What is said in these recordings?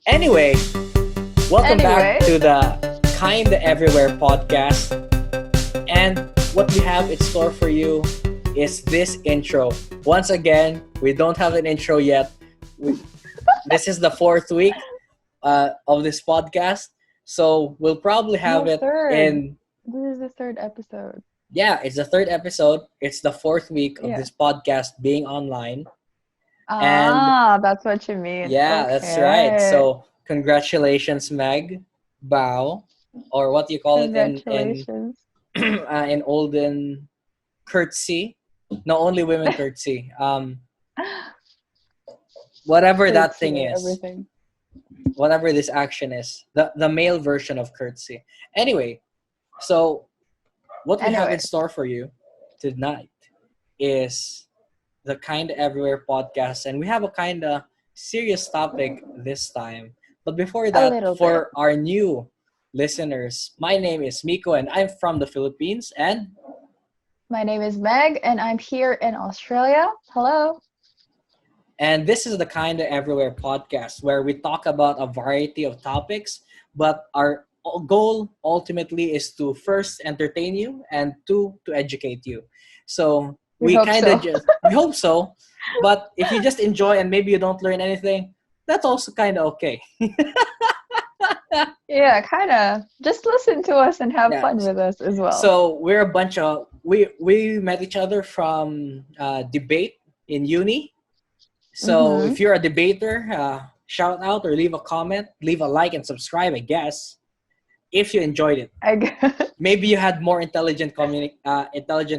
Anyway, welcome back Anyway, to the Kinda Everywhere podcast. And what we have in store for you is this intro. Once again, we don't have an intro yet. We, this is the fourth week of this podcast. So we'll probably have no, it third. in, This is the third episode. yeah, it's the third episode. It's the fourth week of Yeah. this podcast being online. And That's what you mean. yeah, that's right. Okay. So congratulations, Meg. Bow, or what do you call it in Congratulations. in olden curtsy? No, only women curtsy. Whatever that thing Curtsy, is, everything. whatever this action is, the male version of curtsy. Anyway, so what we have in Anyway, store for you tonight is the Kinda Everywhere podcast, and we have a kinda serious topic this time. But before a that, little bit. for our new listeners, my name is Mico, and I'm from the Philippines. My name is Meg, and I'm here in Australia. Hello. And this is the Kinda Everywhere podcast where we talk about a variety of topics, but our goal ultimately is to first entertain you and two to educate you. So We we hope kind of so. just we hope so, but if you just enjoy and maybe you don't learn anything, that's also kind of okay. Yeah, kind of. Just listen to us and have Yeah. fun with us as well. So we're a bunch of we met each other from debate in uni. So Mm-hmm. if you're a debater, shout out or leave a comment, leave a like and subscribe, I guess, if you enjoyed it. I guess. Maybe you had more intelligent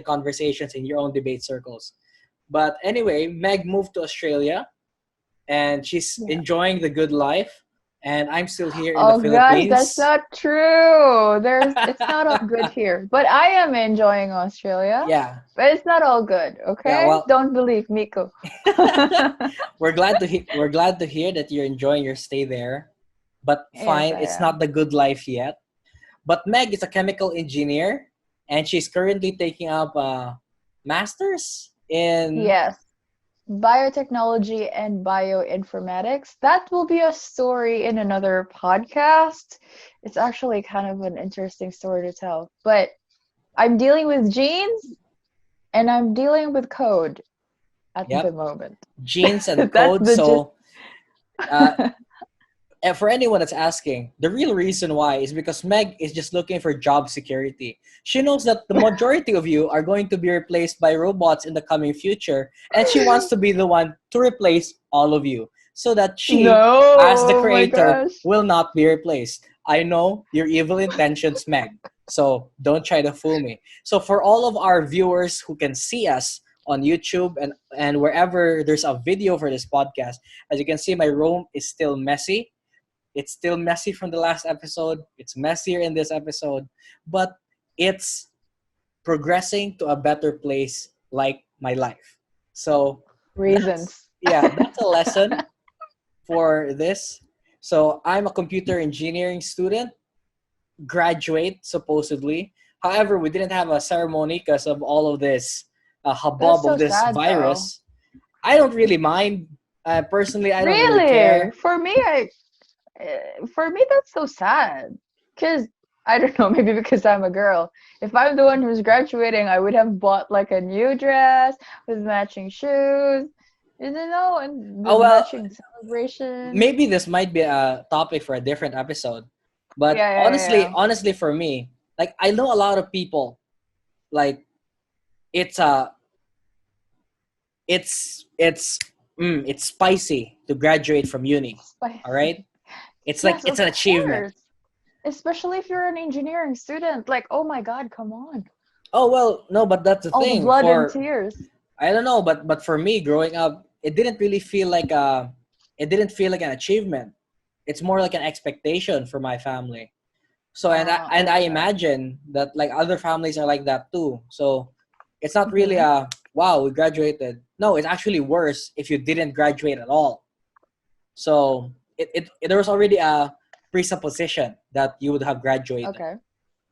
conversations in your own debate circles. But anyway, Meg moved to Australia and she's Yeah. enjoying the good life. And I'm still here in the Oh gosh, that's Philippines. not true. It's not all good here. But I am enjoying Australia. Yeah, But it's not all good, yeah. okay? Well, Don't believe Mico. we're glad to hear that you're enjoying your stay there. But Yes, fine, I it's am. not the good life yet. But Meg is a chemical engineer, and she's currently taking up a master's in. Yes. Biotechnology and bioinformatics. That will be a story in another podcast. It's actually kind of an interesting story to tell. But I'm dealing with genes and I'm dealing with code at the Yep, moment. genes and That's code. the gist. So, uh, and for anyone that's asking, the real reason why is because Meg is just looking for job security. She knows that the majority of you are going to be replaced by robots in the coming future, and she wants to be the one to replace all of you so that she, No, as the oh my creator, gosh. will not be replaced. I know your evil intentions, Meg, so don't try to fool me. So, for all of our viewers who can see us on YouTube and wherever there's a video for this podcast, as you can see, my room is still messy. It's still messy from the last episode. It's messier in this episode, but it's progressing to a better place like my life. So that's Reasons. yeah, that's a lesson for this. So I'm a computer engineering student, graduate supposedly. However, we didn't have a ceremony because of all of this That's hubbub so of this sad though. virus. I don't really mind. Personally, I don't really Really? care. For me, that's so sad. Because, I don't know, maybe because I'm a girl. If I'm the one who's graduating, I would have bought like a new dress with matching shoes, and Oh with well, matching celebration. maybe this might be a topic for a different episode. But Yeah, yeah, honestly, yeah. honestly for me, like I know a lot of people like it's it's it's spicy to graduate from uni. All Spicy. right? It's like Yes, it's of an achievement. course. Especially if you're an engineering student. Like, oh my God, come on. Oh well, no, but that's the All the thing blood and for tears. I don't know, but for me growing up, it didn't feel like an achievement. It's more like an expectation for my family. So and I Okay. imagine that like other families are like that too. So it's not really Mm-hmm. a wow, we graduated. No, it's actually worse if you didn't graduate at all. So there was already a presupposition that you would have graduated. Okay.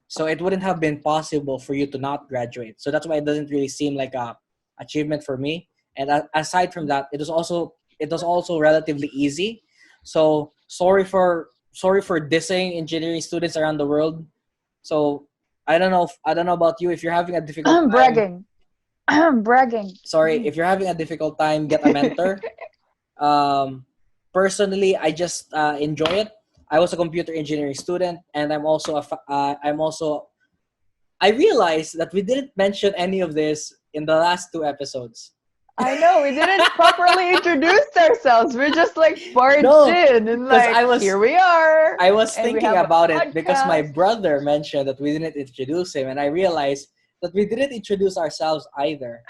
So it wouldn't have been possible for you to not graduate. So that's why it doesn't really seem like a achievement for me. And aside from that, it was also relatively easy. So sorry for dissing engineering students around the world. So I don't know about you. If you're having a difficult I'm time, bragging. I'm bragging. sorry, if you're having a difficult time, get a mentor. Um, Personally, I just enjoy it. I was a computer engineering student, and I realized that we didn't mention any of this in the last two episodes. I know we didn't properly introduce ourselves. We're just like barged No, in and because like, here we are, I was and we thinking have a about it because my podcast. brother mentioned that we didn't introduce him, and I realized that we didn't introduce ourselves either.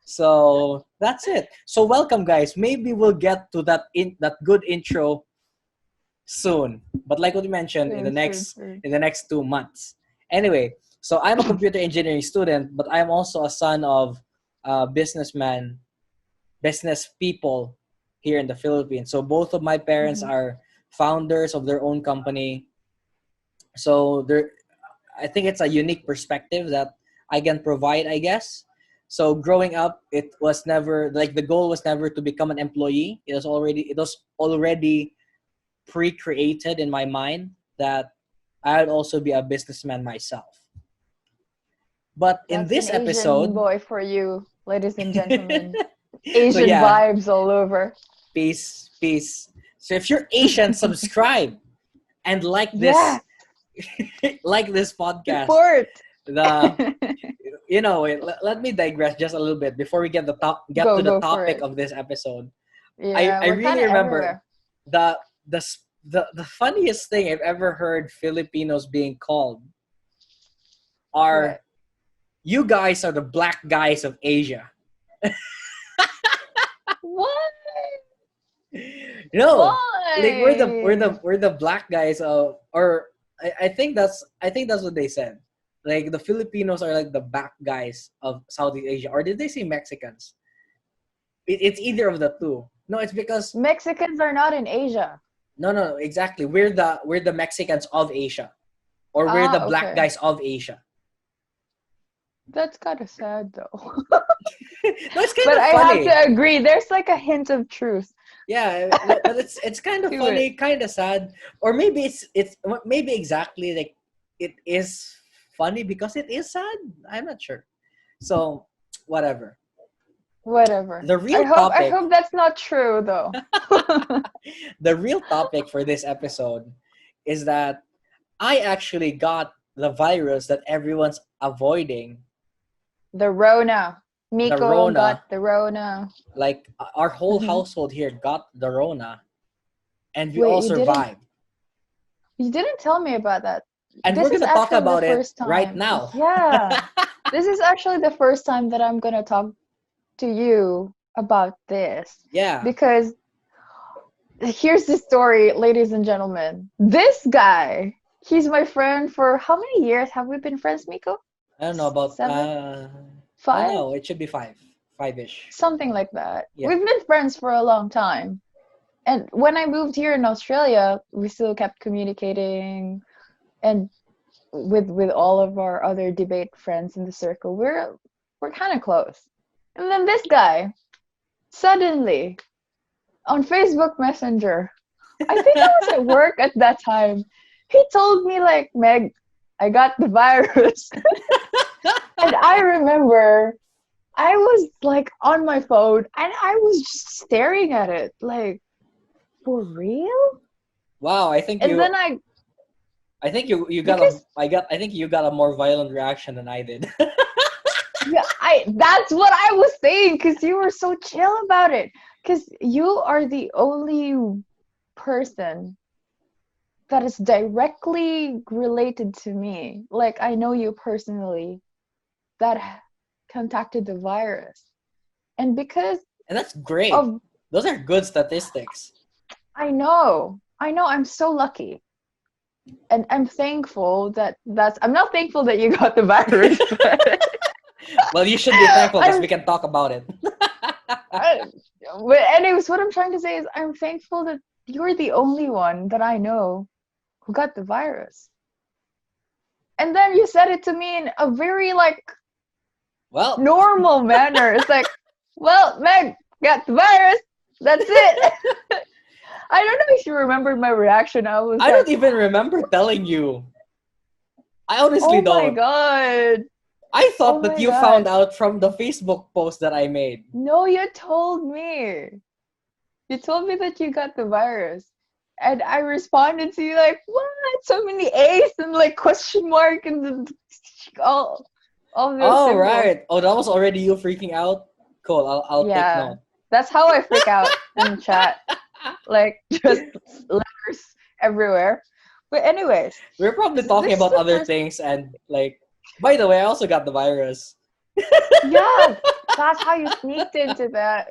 So that's it. So welcome, guys. Maybe we'll get to that good intro soon. But like what you mentioned, in the Soon, soon, next soon. in the next 2 months. Anyway, so I'm a computer engineering student, but I'm also a son of businessman, business people here in the Philippines. So both of my parents Mhm. are founders of their own company. So I think it's a unique perspective that I can provide, I guess. So growing up, it was never like the goal was never to become an employee. It was already pre-created in my mind that I'd also be a businessman myself. But in That's an this Asian episode, boy for you, ladies and gentlemen. so Asian yeah, vibes all over. peace, peace. So if you're Asian, subscribe and like Yeah, this like this podcast. support. The let me digress just a little bit before we get to the Go for topic it. of this episode. I Yeah, I we're kind really of remember everywhere. the funniest thing I've ever heard Filipinos being called are, What? you guys are the black guys of Asia. What? No, like Why? we're the black guys of, or I think that's what they said. Like the Filipinos are like the black guys of Southeast Asia, or did they say Mexicans? It's either of the two. No, it's because Mexicans are not in Asia. no, exactly. We're the Mexicans of Asia, or we're the Ah, black okay. guys of Asia. That's kind of sad though. No, it's kind But of I have funny. to agree, there's like a hint of truth Yeah, but it's kind of to it. funny, kind of sad, or maybe it's maybe exactly like it is funny because it is sad. I'm not sure. So, whatever. Whatever. The I real hope I topic, hope that's not true though. the real topic for this episode is that I actually got the virus that everyone's avoiding, The Rona. the Mico got Rona. the Rona. Like our whole Hmm. household here got the Rona, and we all Wait, survived. you didn't tell me about that. And we're This is gonna talk actually the about it first right time. now. Yeah. This is actually the first time that I'm gonna talk to you about this. Yeah, Because here's the story, ladies and gentlemen. This guy, he's my friend for how many years have we been friends, Miko? I don't know about 7? I don't 5? know. It should be five-ish. Something like that. Yeah, We've been friends for a long time. And when I moved here in Australia, we still kept communicating, and with all of our other debate friends in the circle, we're kind of close. And then this guy suddenly on Facebook Messenger, I think I was at work at that time, he told me like, Meg, I got the virus. And I remember I was like on my phone and I was just staring at it like, for real? wow. I think And you then because I think you got a more violent reaction than I did. yeah, that's what I was saying, because you were so chill about it. Because you are the only person that is directly related to me. Like, I know you personally that contacted the virus. And because And that's great. of, Those are good statistics. I know, I'm so lucky. And I'm thankful I'm not thankful that you got the virus, but Well, you should be thankful because I'm we can talk about it. I, but anyways, what I'm trying to say is I'm thankful that you're the only one that I know who got the virus. And then you said it to me in a very like Well, normal manner. It's like, well, Meg got the virus. That's it. I don't know if you remember my reaction. I was I like, don't even remember telling you. I honestly "Oh my don't. god. I Oh thought that my you found god." out from the Facebook post that I made. No, you told me. You told me that you got the virus. And I responded to you like, "What? So many A's and like question mark and all those Oh symbols." right. Oh, that was already you freaking out. Cool. I'll take Yeah. note. That's how I freak out in the chat. Like just letters everywhere. But anyways, We're probably so talking this is about the other first. things and like. By the way, I also got the virus. Yeah, that's how you sneaked into that.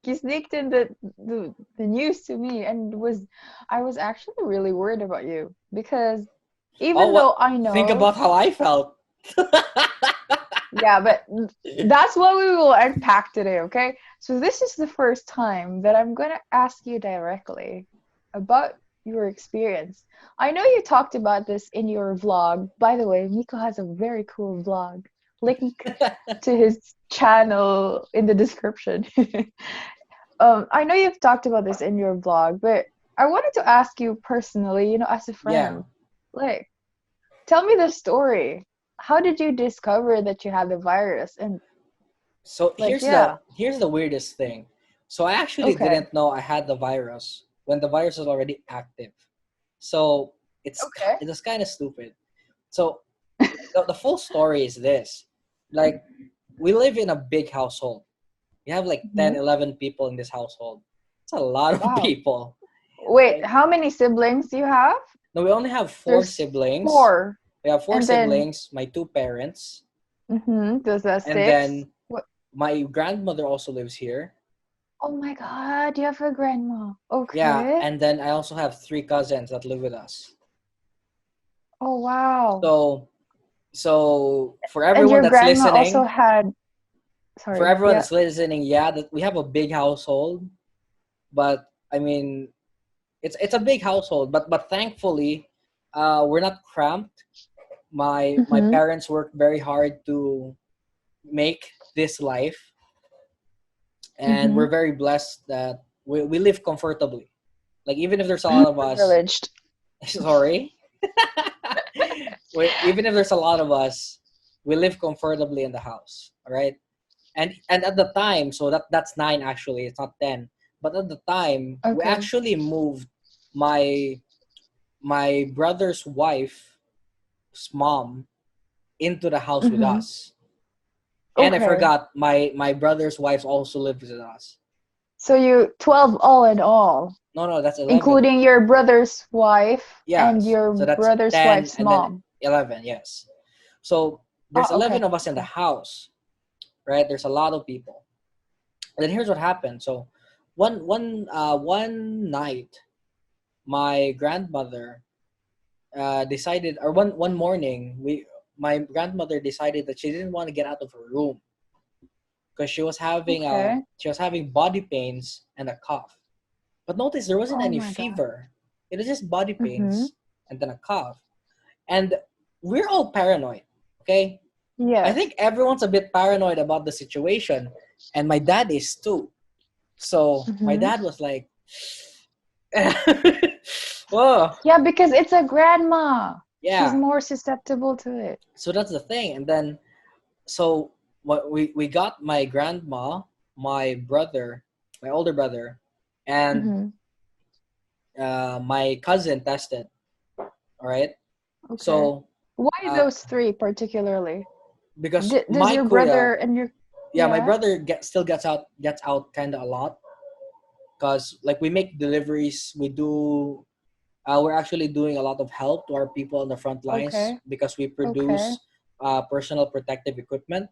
You sneaked in the news to me and was I was actually really worried about you because Oh, even what? though I Think know, about how I felt. yeah, but that's what we will unpack today, okay? So this is the first time that I'm gonna ask you directly about your experience. I know you talked about this in your vlog. By the way, Mico has a very cool vlog. Link to his channel in the description. I know you've talked about this in your vlog, but I wanted to ask you personally, as a Yeah. friend, like, tell me the story. How did you discover that you had the virus? And So like, yeah, here's the weirdest thing. So I actually okay, didn't know I had the virus when the virus was already active. So okay, it was kind of stupid. So the full story is this. Like we live in a big household. We have like 10, hmm 11 people in this household. It's a lot of wow. people. Wait, Right? how many siblings do you have? No, we only have four There's siblings. four, We have four and then siblings, my two parents, there's a and six. then What? my grandmother also lives here. Oh my God, you have a grandma. Yeah, Okay. and then I also have three cousins that live with us. Oh wow. So for And everyone your that's grandma also listening, had, sorry, yeah. yeah, that we have a big household, but I mean, it's a big household, but thankfully, we're not cramped. My Mm-hmm. parents worked very hard to make this life, and Mm-hmm. we're very blessed that we live comfortably. Like even if there's a lot of us, Privileged. sorry, even if there's a lot of us, we live comfortably in the house. All right, and at the time, so that's nine actually. It's not 10, but at the time, we Okay. actually moved my my brother's wife's mom into the house with Mm-hmm. us. And I Okay. forgot my brother's wife also lives with us. So you 12 all in all, No, that's 11. including your brother's wife and Yes. your So that's brother's 10 wife's and then mom. 11, yes. So there's Oh, 11 okay. of us in the Okay. house, right? There's a lot of people. And then here's what happened. So one night my grandmother decided, or one morning, we my grandmother decided that she didn't want to get out of her room because Okay. she was having body pains and a cough. But notice there wasn't Oh any my God. fever. It was just body Mm-hmm. pains and then a cough. And we're all paranoid. Okay? I Yes. think everyone's a bit paranoid about the situation, and my dad is too. So my Mm-hmm. dad was like, "Whoa, Yeah, because it's a grandma. She's yeah." more susceptible to it. So that's the thing. And then so what we got my grandma, my brother, my older brother, and Mm-hmm. my cousin tested. All right. Okay. So Why uh, those three particularly? because Does my your kuya, brother and your yeah, my yeah? brother still gets out kind of a lot because like we make deliveries, we're actually doing a lot of help to our people on the front lines Okay. because we Okay. produce personal protective equipment,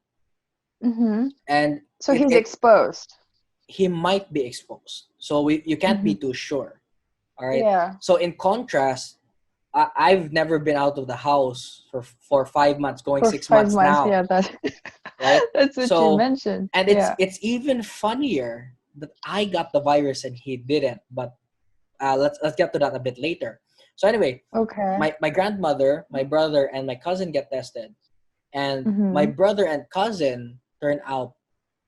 Mm-hmm. and So he's it exposed. he might be exposed. So you can't be Mm-hmm. too sure. All right. Yeah. So in contrast, I've never been out of the house for 5 months, going For 6 months 5 months. now, Yeah, that right? that's what you So, mentioned. and Yeah. it's even funnier that I got the virus and he didn't. But let's get to that a bit later. So anyway, Okay. my grandmother, my brother, and my cousin get tested, and my Mm-hmm. brother and cousin turn out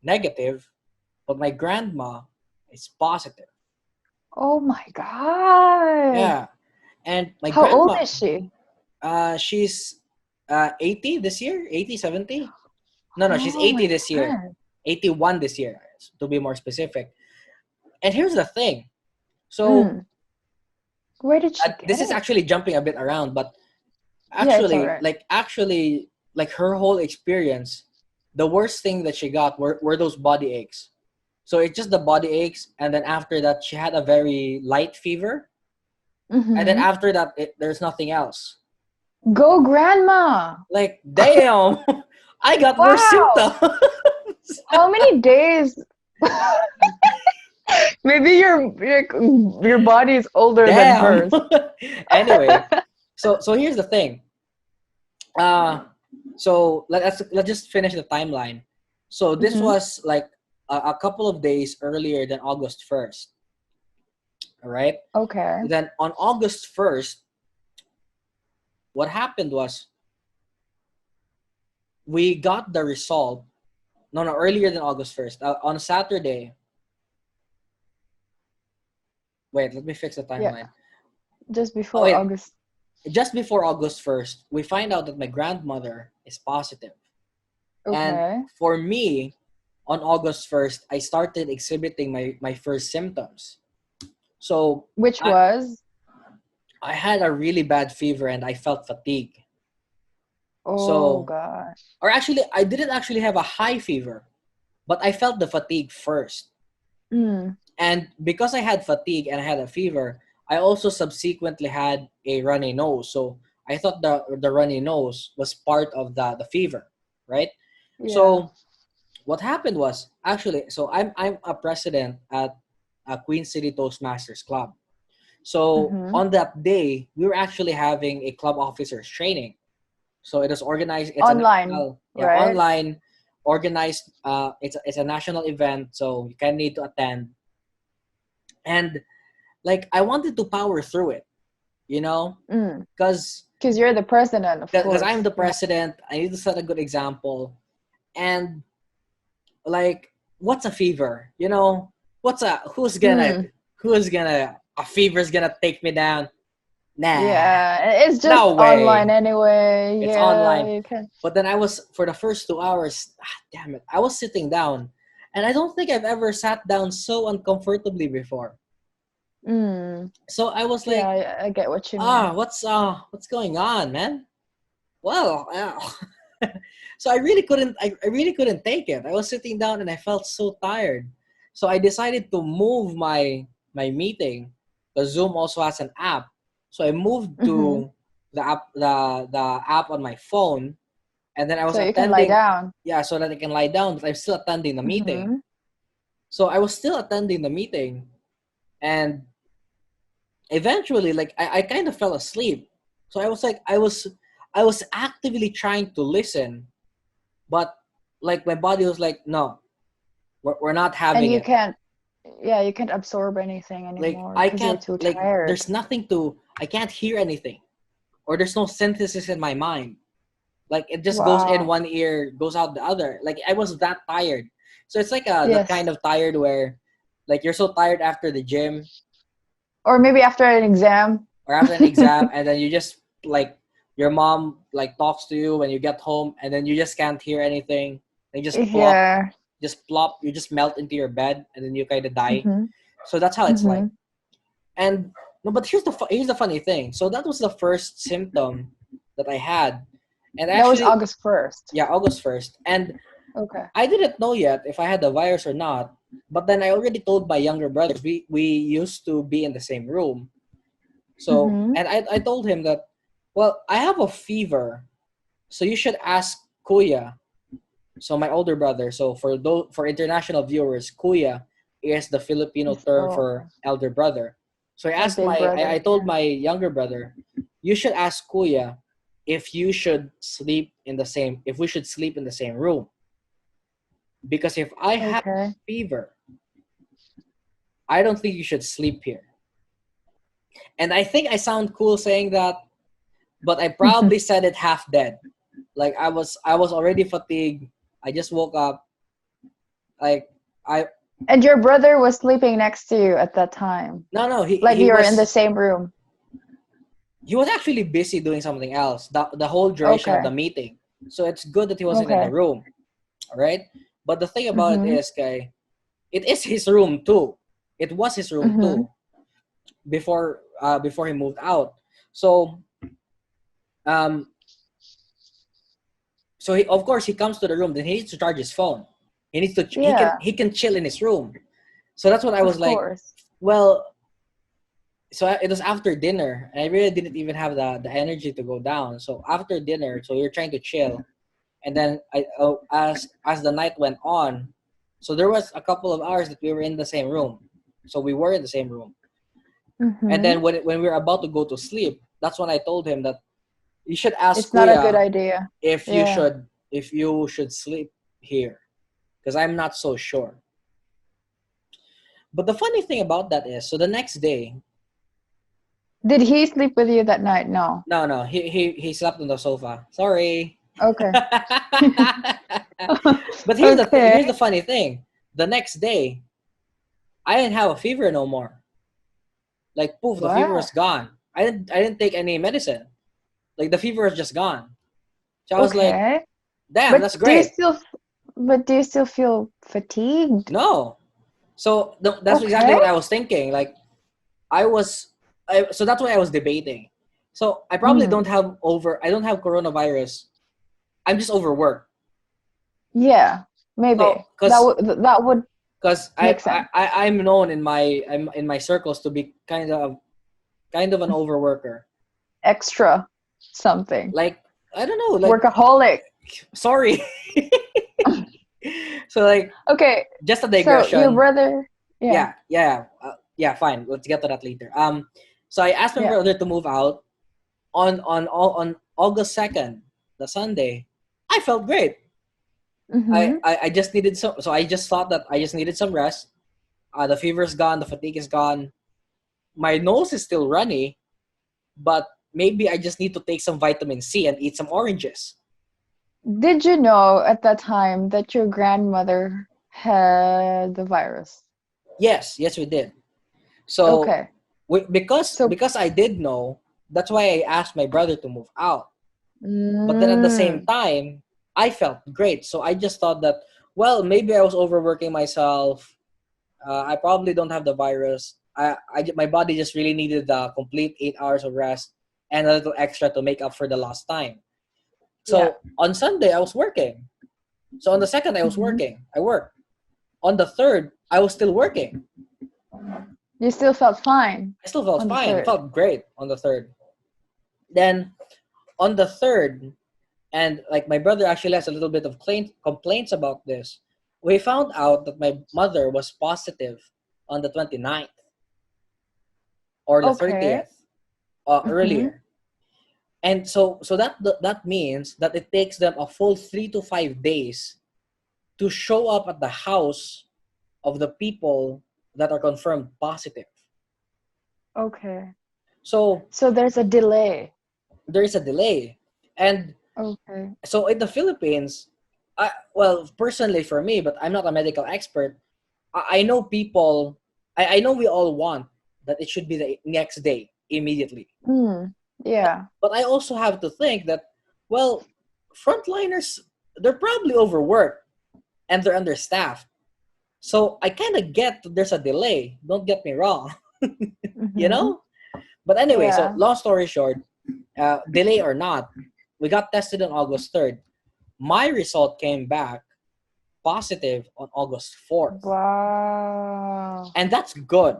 negative, but my grandma is positive. Oh my God. Yeah. And my How old grandma, is she? she's 80 this year, 80, 70. No, no, she's Oh 80 my this year. God. 81 this year, to be more specific. And here's the thing. So Mm. Where did she get this is it? actually jumping a bit around, but Yeah, it's all right. actually, like her whole experience, the worst thing that she got were those body aches. So it's just the body aches, and then after that, she had a very light fever, and then Mm-hmm. after that, there's nothing else. Go grandma. Like, damn, I got worse Wow. symptoms. How many days? Maybe your body is older than Damn. hers. Anyway, so here's the thing. Uh, so let's just finish the timeline. So this Mm-hmm. was like a couple of days earlier than August 1st. All right. Okay. Then on August 1st, what happened was we got the result. No, no, earlier than August 1st. On Saturday. Wait, let me fix the Yeah. timeline. Just Oh, before wait. August. Just before August 1st, we find out that my grandmother is positive. And Okay. for me, on August 1st, I started exhibiting my first symptoms. So Which I, was? I had a really bad fever and I felt fatigue. Oh So, gosh. or actually, I didn't actually have a high fever, but I felt the fatigue first. Mm. And because I had fatigue and I had a fever, I also subsequently had a runny nose. So I thought the runny nose was part of the fever, right? Yeah. So what happened was actually, so I'm a president at a Queen City Toastmasters Club. So Mm-hmm. on that day, we were actually having a club officers training. So it was organized. It's a Online, national, yeah, right? online organized. It's a national event, so you kind of need to attend. And like I wanted to power through it, you know, Mm. because Because you're the president, of I'm course. the Yeah. president. I need to set a good example. And like, what's a fever? You know, Mm. who's gonna a fever's gonna take me down? Nah, Yeah. It's just no online way. anyway. It's Yeah, online. you can. But then I was for the first 2 hours. Damn it! I was sitting down, and I don't think I've ever sat down so uncomfortably before. Mm. So I was Yeah, like, I get what you mean. what's going on, man? Well, so I really couldn't. I really couldn't take it. I was sitting down and I felt so tired. So I decided to move my meeting. The Zoom also has an app, so I moved Mm-hmm. to the app on my phone, and then I was So you can lie attending. down. Yeah, so that I can lie down, but I'm still attending the meeting. Mm-hmm. So I was still attending the meeting, and eventually, like I kind of fell asleep. So I was like, I was actively trying to listen, but like my body was like, no, we're not And having you it. can't, yeah, you can't absorb anything Like anymore I because you're can't, too like tired. there's nothing to, I can't hear anything, or there's no synthesis in my mind. Like it just goes in Wow. one ear, goes out the other. Like I was that tired. So it's like that Yes. kind of tired where, like you're so tired after the gym Or maybe after an exam. or after an exam, and then you just like your mom like talks to you when you get home, and then you just can't hear anything. They Yeah. just plop, you just melt into your bed, and then you kind of die. Mm-hmm. So that's how it's like. Mm-hmm. And no, but here's the funny thing. So that was the first symptom that I had, and That was actually, August 1st. yeah, August 1st, and Okay. I didn't know yet if I had the virus or not. But then I already told my younger brothers. We used to be in the same room. So Mm-hmm. and I told him that, well, I have a fever, so you should ask Kuya. So my older brother. So for international viewers, Kuya is the Filipino term So, for elder brother. So my big I brother. told Yeah. my younger brother, you should ask Kuya if you should sleep in the same if we should sleep in the same room. Because if I have Okay. fever, I don't think you should sleep here. And I think I sound cool saying that, but I probably said it half dead. Like I was already fatigued. I just woke up. Like I And your brother was sleeping next to you at that time. No, no, Like you were in the same room. he was actually busy doing something else the whole duration of Okay. the meeting. So it's good that he wasn't in the Okay. room, all right? But the thing about it Mhm. is, guy, it is his room too. It was his room Mhm. too before he moved out. So um so he, of course he comes to the room, then he needs to charge his phone. Yeah, He can chill in his room. So that's what I of was like, course. well, it was after dinner, and I really didn't even have the energy to go down. So after dinner, so we were trying to chill, and then as the night went on, so there was a couple of hours that we were in the same room. So we were in the same room, and then Mhm. when we were about to go to sleep, that's when I told him that you should ask It's not a good Kuya idea. if Yeah. you should sleep here, because I'm not so sure. But the funny thing about that is, so the next day, Did he sleep with you that night? No. no, he slept on the sofa. Sorry. Okay. But Okay. here's the funny thing. The next day, I didn't have a fever no more. Like poof, the fever What? was gone. I didn't take any medicine. Like the fever was just gone. So I was like, Okay. damn, But that's do you great. still but do you still feel fatigued? No. So that's exactly Okay. what I was thinking. Like so that's why I was debating. So Mm. I don't have coronavirus. I'm just overworked. Yeah, So maybe. That would because make sense. I'm known in my circles to be kind of an overworker. Extra something. Like I don't know, like Workaholic. sorry. So like Okay. just a So your digression. brother, yeah. Yeah. Fine. Let's get to that later. So I asked my Yeah. brother to move out on August 2nd, the Sunday. I felt great. Mhm. I just needed so I just thought that I just needed some rest. The fever's gone, the fatigue is gone. My nose is still runny, but maybe I just need to take some vitamin C and eat some oranges. Did you know at that time that your grandmother had the virus? Yes, we did. So Okay. So, because I did know, that's why I asked my brother to move out. But then at the same mm, time, I felt great. So I just thought that, well, maybe I was overworking myself. I probably don't have the virus. My body just really needed the complete 8 hours of rest and a little extra to make up for the lost time. yeah. So on Sunday, I was working. So on the second, I was Mhm. working. I worked. On the third, I was still working. You still felt fine I still felt on the fine. third. Felt great on the third. Then on the third, and like my brother actually has a little bit of complaints about this. We found out that my mother was positive on the 29th or the Okay. 30th Mhm. earlier. And so that means that it takes them a full 3 to 5 days to show up at the house of the people that are confirmed positive. Okay. So So there's a delay. there is a delay. And Okay. so in the Philippines, well, personally for me, but I'm not a medical expert, I know people, I know we all want that it should be the next day immediately. Mm. Yeah. But I also have to think that, well, frontliners, they're probably overworked and they're understaffed. So I kind of get that there's a delay. Don't get me wrong, you Mhm. know? But anyway, so Yeah. long story short, delay or not, we got tested on August 3rd. My result came back positive on August 4th. Wow. And that's good.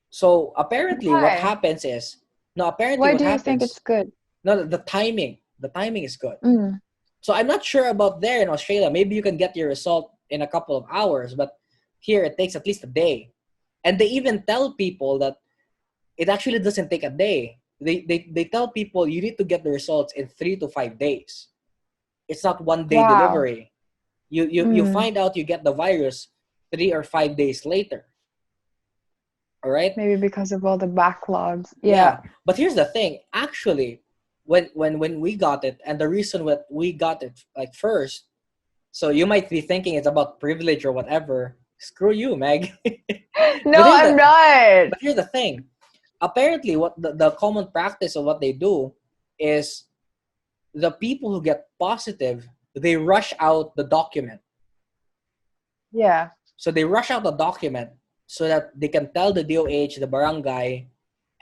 So apparently what Why? happens is, no, apparently Why what do you think happens, it's good? no, the timing is good. Mm. So I'm not sure about there in Australia. Maybe you can get your result in a couple of hours, but here it takes at least a day. And they even tell people that it actually doesn't take a day. They tell people you need to get the results in 3 to 5 days. It's not 1 day Wow. delivery. You Mm. find out you get the virus 3 or 5 days later. All right. Maybe because of all the backlogs. Yeah, Yeah. but here's the thing. Actually, when we got it, and the reason what we got it like first, so you might be thinking it's about privilege or whatever. Screw you, Meg. No, but here's I'm the not. but here's the thing. Apparently, what the common practice of what they do is the people who get positive, they rush out the document. Yeah. So they rush out the document so that they can tell the DOH, the barangay,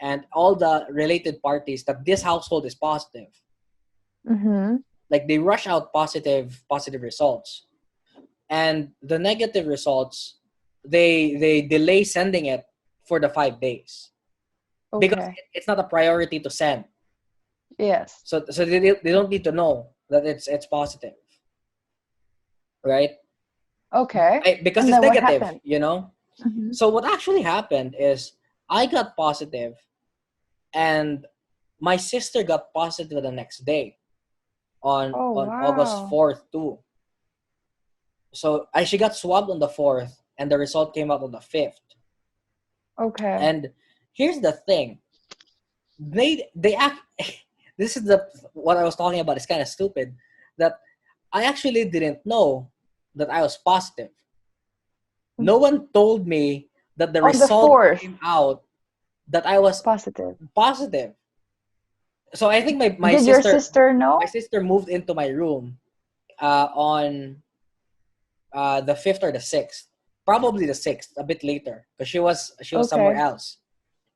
and all the related parties that this household is positive. Mm-hmm. Like they rush out positive results, and the negative results, they delay sending it for the 5 days because Okay. it's not a priority to send. Yes. So they don't need to know that it's positive, right? Okay. Because And it's then what negative, happened? you know. Mm-hmm. So what actually happened is I got positive, and my sister got positive the next day Oh, on August wow. 4th too. So she got swabbed on the 4th, and the result came out on the 5th. Okay. And here's the thing, they act. This is the what I was talking about. It's kind of stupid that I actually didn't know that I was positive. No one told me that the On the result 4th, came out that I was positive. positive. So I think Did your sister my know? sister moved into my room on the 5th or the 6th, probably the 6th, a bit later, because she was somewhere Okay. else.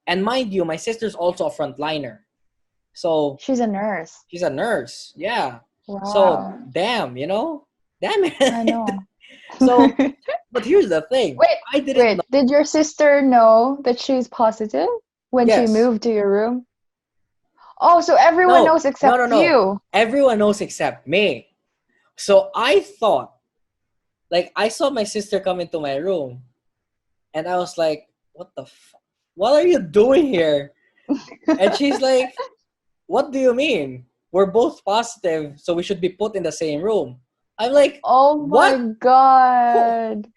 And mind you, my sister's also a frontliner, so She's a nurse. she's a nurse. Yeah. So Wow. damn I it. know. So, but here's the thing, Wait, I didn't know. wait. Did your sister know that she's positive when she Yes. moved to your room? Oh, so everyone No. knows No. No. except No. you. Everyone knows except me. So I thought, like, I saw my sister come into my room, and I was like, "What the? What are you doing here?" And she's like, "What do you mean? We're both positive, so we should be put in the same room." I'm like, Oh my "What? Who? God.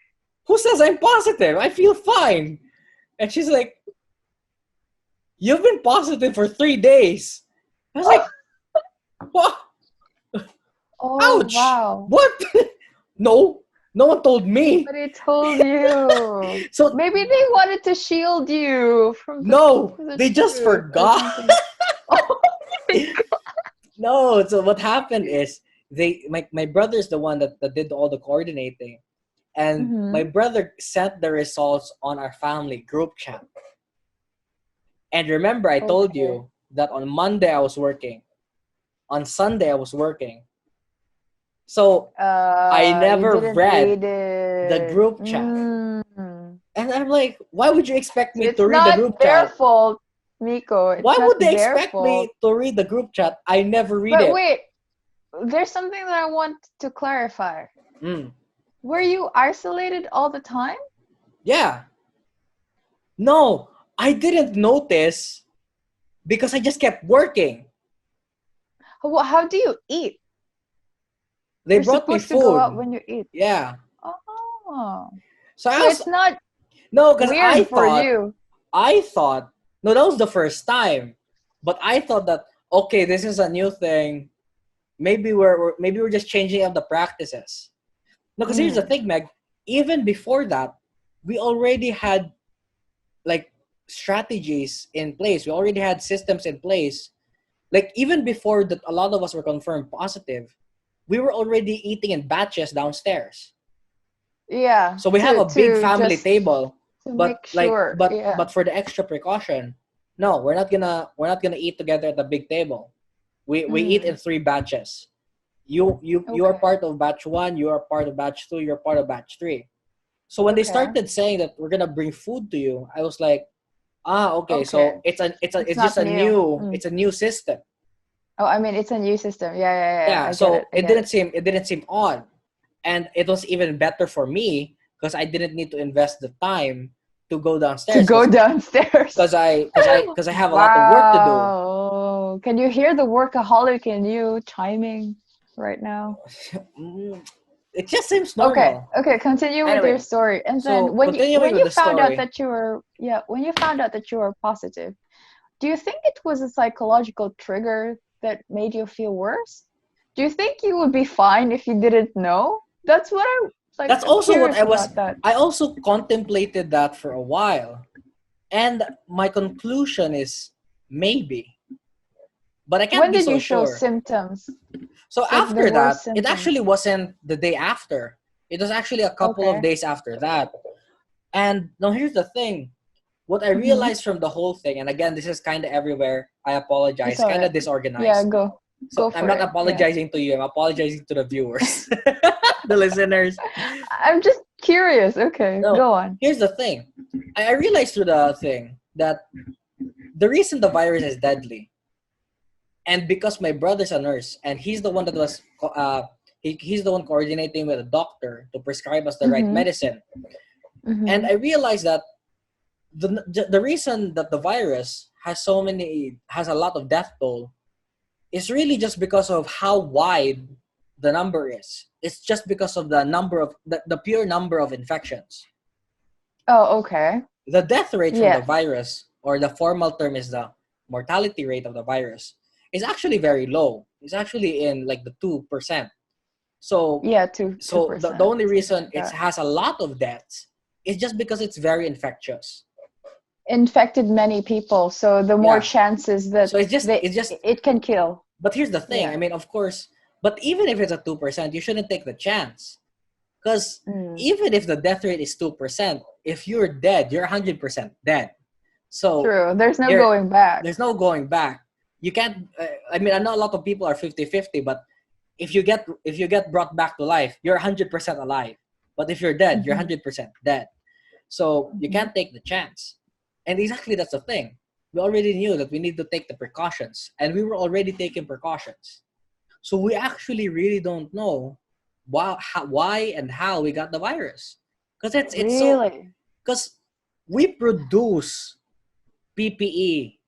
Who says I'm positive? I feel fine." And she's like, "You've been positive for 3 days." I was like, "What? Oh, Ouch! wow. What? No, no one told me." Nobody told you. So Maybe they wanted to shield you from no, the they just truth or forgot. something. Oh my God. No, so what happened is my brother's the one that did all the coordinating, and my Mm-hmm. brother sent the results on our family group chat. And remember, I told Okay. you that on Monday I was working, on Sunday I was working, so I You never didn't read read the it. group chat. Mm. And I'm like, why would you expect So me it's to read the not group their chat? fault, Miko. It's Why not would they their expect fault. me to read the group chat? I never read But it. wait, there's something that I want to clarify. Mm, Were you isolated all the time? yeah. No, I didn't notice because I just kept working. How do you eat? They You're brought me supposed to go out food. when you eat. Yeah. Oh, So I so was it's not no, because weird for you. I thought no, that was the first time. But I thought that okay, this is a new thing. Maybe maybe we're just changing up the practices. No, because here's the Mm. thing, Meg. Even before that, we already had like strategies in place. We already had systems in place. Like even before that, a lot of us were confirmed positive. We were already eating in batches downstairs. Yeah, So we have to a big to family just table, to but make like sure. Yeah. but for the extra precaution, no, we're not gonna eat together at the big table. We eat in Mm. three batches. You are Okay. part of batch one, you are part of batch two, you're part of batch three. So when they Okay. started saying that we're gonna bring food to you, I was like, ah, okay, Okay. so It's it's just not a new. new Mm. it's a new system. Oh, I mean, it's a new system. Yeah, yeah, yeah. Yeah, I get it. so I get it. it didn't seem odd, and it was even better for me because I didn't need to invest the time to go To downstairs go downstairs. because I have a lot of work to do. Wow. Can you hear the workaholic in you chiming right now? Mm, it just seems Okay, normal. okay, continue with your Anyway, story. And then so continuing when with you the found out story, that you were yeah, when you found out that you were positive, do you think it was a psychological trigger that made you feel worse? Do you think you would be fine if you didn't know? That's what I Like, That's I'm also what curious about that. I also contemplated that for a while. And my conclusion is maybe, but I can't When be did so you show sure. symptoms? So Like the after that, worst it actually symptoms? wasn't the day after. It was actually a couple of Okay. days after that. And now here's the thing. What I Mm-hmm. realized from the whole thing, and again, this is kind of everywhere. I It's apologize. Kind alright. of Yeah, disorganized. go. So Go I'm for not it. Yeah. apologizing to you. I'm apologizing to the viewers, the listeners. I'm just curious. Okay, No, go on. here's the thing. I realized through the thing that the reason the virus is deadly, and because my brother's a nurse, and he's the one that was, he's the one coordinating with a doctor to prescribe us the right Mm-hmm. medicine. And Mm-hmm. I realized that the reason that the virus has a lot of death toll is really just because of how wide the number is. It's just because of the number of the pure number of infections. Oh, okay. The death rate from the Yeah. virus, or the formal term is the mortality rate of the virus, is actually very low. It's actually in like the 2%. So Yeah, two the percent, only something reason like it that. has a lot of deaths is just because it's very infectious. Infected many people, so the more Yeah. chances that So they it's just it can kill. but here's the thing. I Yeah. mean, of course, but even if it's a 2%, you shouldn't take the chance. Because Mm. even if the death rate is 2%, if you're dead, you're 100% dead. So True. There's no there going back. there's no going back. You can't I mean, I know a lot of people are 50-50, but if you get brought back to life, you're 100% alive. But if you're dead, you're Mm-hmm. 100% dead. So you Mm-hmm. can't take the chance. And exactly that's the thing. We already knew that we need to take the precautions, and we were already taking precautions. So we actually really don't know why and how we got the virus. Because it's so Really? because we produce PPE,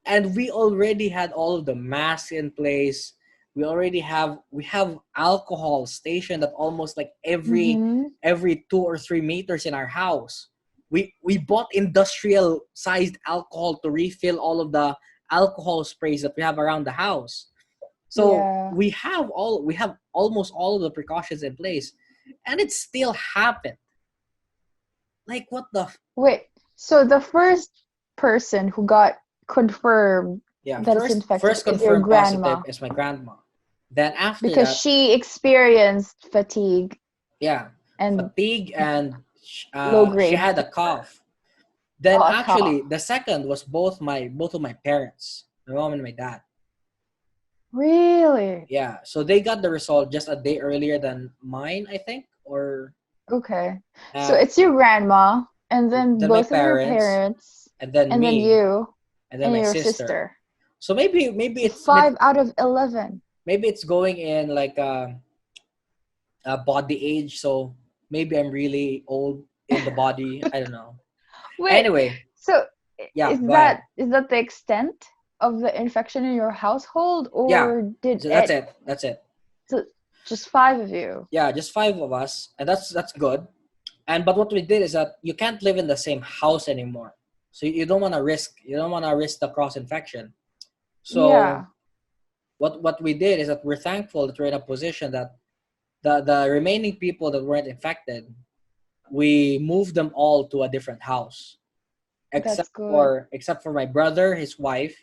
and we already had all of the masks in place. We have alcohol stationed at almost like Mm-hmm. every 2 or 3 meters in our house. We bought industrial sized alcohol to refill all of the alcohol sprays that we have around the house. So Yeah. we have almost all of the precautions in place, and it still happened. Like what the Wait. So the first person who got confirmed yeah, that it's infected first is your confirmed positive grandma is my grandma. Then after because that, she experienced fatigue yeah, and fatigue, and low she grade had a cough. Then a actually cough. the second was both of my parents, my mom and my dad. Really? Yeah, so they got the result just a day earlier than mine, I think, or Okay. So uh, it's your grandma, and then then my both of your parents, parents, and then and then me, you, and then and my your sister. sister. So So 5 out of 11. maybe it's going in like a body age. So maybe I'm really old in the body. I don't know. Wait, Anyway, so yeah, is go ahead. that the extent of the infection in your household, Yeah, or did so that's it it. That's it. so just five of you? Yeah, just five of us, and that's good. And but what we did is that you can't live in the same house anymore. So you don't want to risk the cross infection. So Yeah, what we did is that we're thankful that we're in a position that the remaining people that weren't infected, we moved them all to a different house, that's good except for my brother, his wife,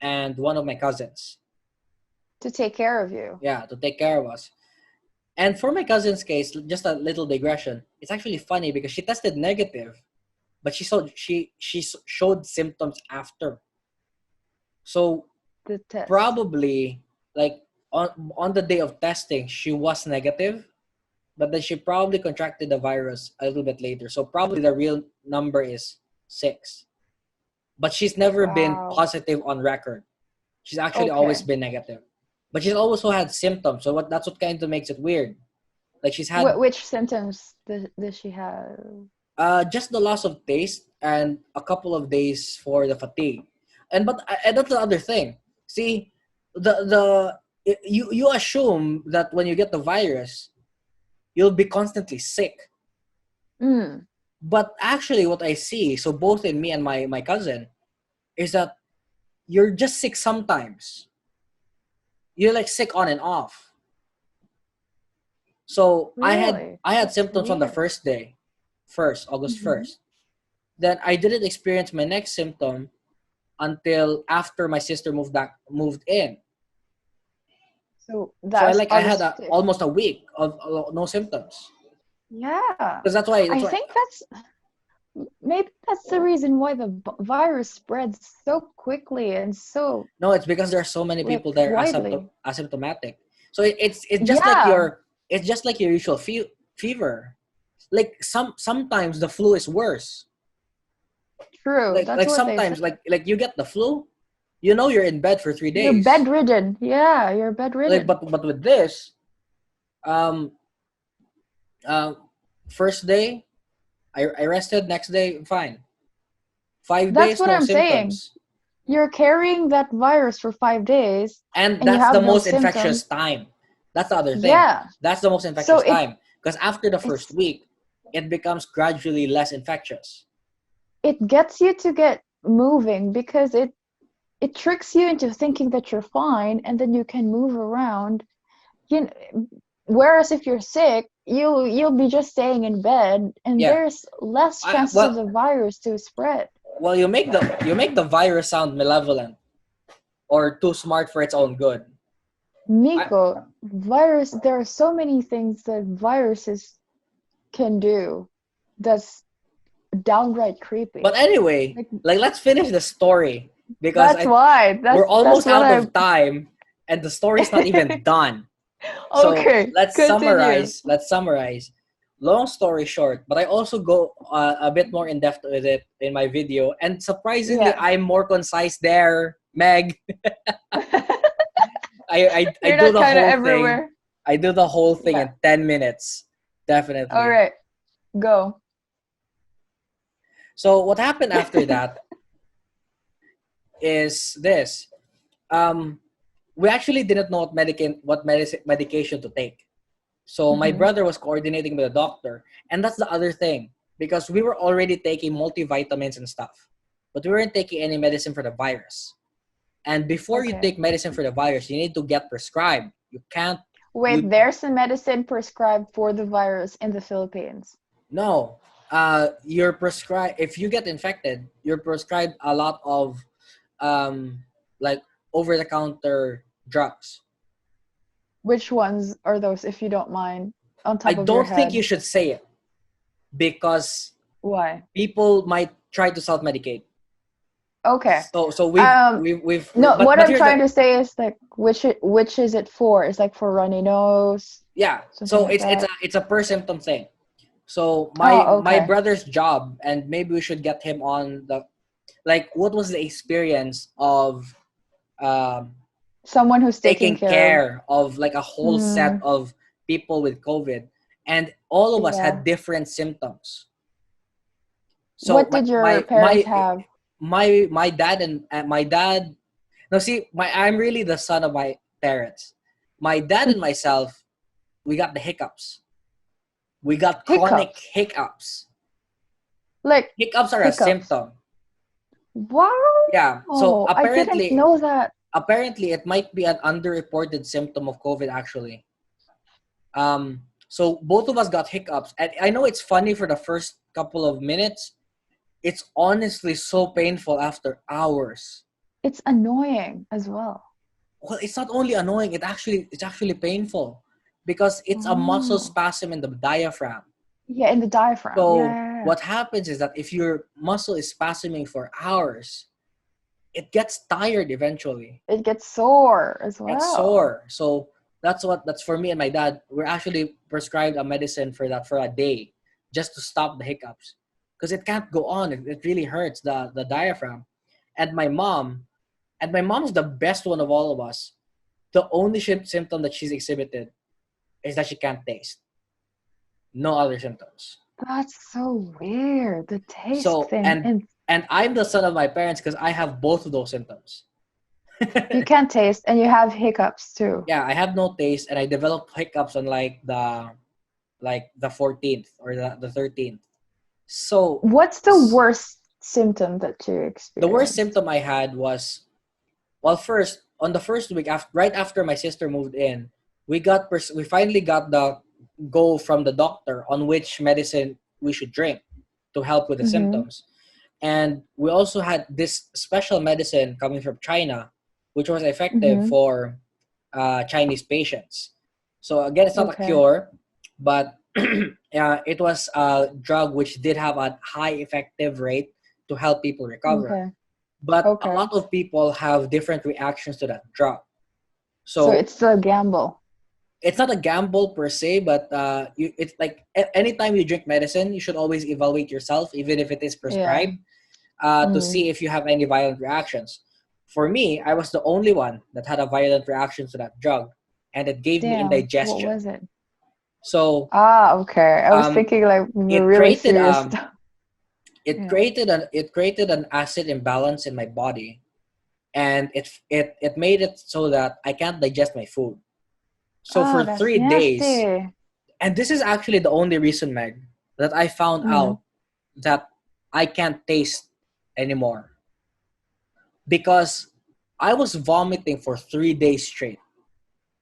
and one of my cousins. to take care of you. Yeah, to take care of us. And for my cousin's case, just a little digression. It's actually funny because she tested negative, but showed symptoms after. So The test. probably like on the day of testing, she was negative, but then she probably contracted the virus a little bit later. So probably the real number is 6. But she's never been Wow. positive on record. She's actually always Okay. been negative. But she's also had symptoms. So that's what kind of makes it weird. Like she's had Which symptoms does she have? just the loss of taste and a couple of days for the fatigue. And that's the other thing. See, you assume that when you get the virus, you'll be constantly sick. Mm, But actually what I see, so both in me and my cousin, is that you're just sick sometimes. You're like sick on and off. So Really? I had That's symptoms on the weird. first day, first August Hmm. 1st. Then I didn't experience my next symptom until after my sister moved in. So So that's I had August 5th. almost a week of no symptoms. Yeah. Because I that's why think maybe that's the reason why the virus spreads so quickly and so no, it's because there are so many like people that are widely. asymptomatic. So Yeah, it's just like your usual fever. Like sometimes the flu is worse. true. That's Like what they say. sometimes like you get the flu, you know you're in bed for three You're days. bedridden. Yeah, you're Like bedridden. but with this, um uh, first day I rested, next day fine. Five That's days what no I'm saying. symptoms. You're carrying that virus for 5 days And and you that's the have no most infectious symptoms. time. That's the other thing. Yeah. That's the most So infectious time because after the first it's week, it becomes gradually less infectious. it gets you to get moving because it tricks you into thinking that you're fine and then you can move around. You Whereas if you're sick, you'll be just staying in bed and Yeah. there's less I, chances of well, the virus to spread. well, you make the virus sound malevolent or too smart for its own good. I, Mico, there are so many things that viruses can do that's downright creepy. but anyway, Like like let's finish the story because that's why. we're That's almost what out I of time and the story's not even done. So Okay, continue. let's summarize. Long story short, but I also go a bit more in depth with it in my video, and surprisingly, Yeah. I'm more concise there, Meg. I You're do not the kind of whole thing. everywhere. I do the whole thing Yeah. in 10 minutes, All definitely. right, go. So what happened after that is this. Um, we actually didn't know what medication to take. So my Hmm. brother was coordinating with a doctor, and that's the other thing because we were already taking multivitamins and stuff, but we weren't taking any medicine for the virus. And before you Okay. take medicine for the virus, you need to get prescribed. You can't Wait, you there's a medicine prescribed for the virus in the Philippines. no. You're prescribed if you get infected. You're prescribed a lot of um like over the counter drugs. Which ones are those, if you don't mind, on I top of your don't think you head? should say it because Why? people might try to self medicate. Okay. So Um, no, what but I'm here's trying the to say is like which is it for? It's like for runny nose, yeah. something So like that. it's a per symptom thing. So Oh, my okay. brother's job, and maybe we should get him on the like what was the experience of um, Someone who's taking taking care of. care of like a whole set Mm, of people with COVID, and all of us yeah. had different symptoms. So What did your parents have? my dad and my dad. No, see, I'm really the son of my parents. My dad and myself, we got the hiccups. We got chronic Hiccups. hiccups. Like Hiccups are a hiccups. symptom. Yeah. So Wow, I didn't know that. apparently it might be an underreported symptom of COVID actually. So both of us got hiccups, and I know it's funny for the first couple of minutes. It's honestly so painful after hours. It's annoying as well. Well, it's not only annoying; it's actually painful because it's a muscle Oh. spasm in the diaphragm. Yeah, in the diaphragm. Yeah, So yeah, yeah. what happens is that if your muscle is spasming for hours, it gets tired eventually. It gets sore as Gets well. sore. So that's for me and my dad. We're actually prescribed a medicine for that for a day, just to stop the hiccups, because it can't go on. It really hurts the diaphragm. And my mom's the best one of all of us. The only symptom that she's exhibited is that she can't taste. No other symptoms. That's so weird. The taste So thing. And and I'm the son of my parents because I have both of those symptoms. you can't taste and you have hiccups too. Yeah, I have no taste, and I developed hiccups on like the 14th or the 13th. So What's the worst symptom that you the worst experienced? symptom I had was well, first on the first week after right after my sister moved in, we finally got go from the doctor on which medicine we should drink to help with the Mm-hmm. symptoms. And we also had this special medicine coming from China, which was effective Mm-hmm. for Chinese patients. So again, it's not a Okay. cure, but it was a drug which did have a high effective rate to help people recover. Okay. But a Okay. lot of people have different reactions to that drug. So So it's a gamble. it's not a gamble per se, but it's like anytime you drink medicine, you should always evaluate yourself, even if it is Yeah. prescribed, to Mm. see if you have any violent reactions. For me, I was the only one that had a violent reaction to that drug, and it gave me Damn. What indigestion. was it? So Ah, okay. I was um, thinking like it really created serious stuff. Yeah. it created an acid imbalance in my body, and it made it so that I can't digest my food. So Ah, for that's 3 days, nasty. and this is actually the only reason, Meg, that I found Mm. out that I can't taste anymore, because I was vomiting for 3 days straight,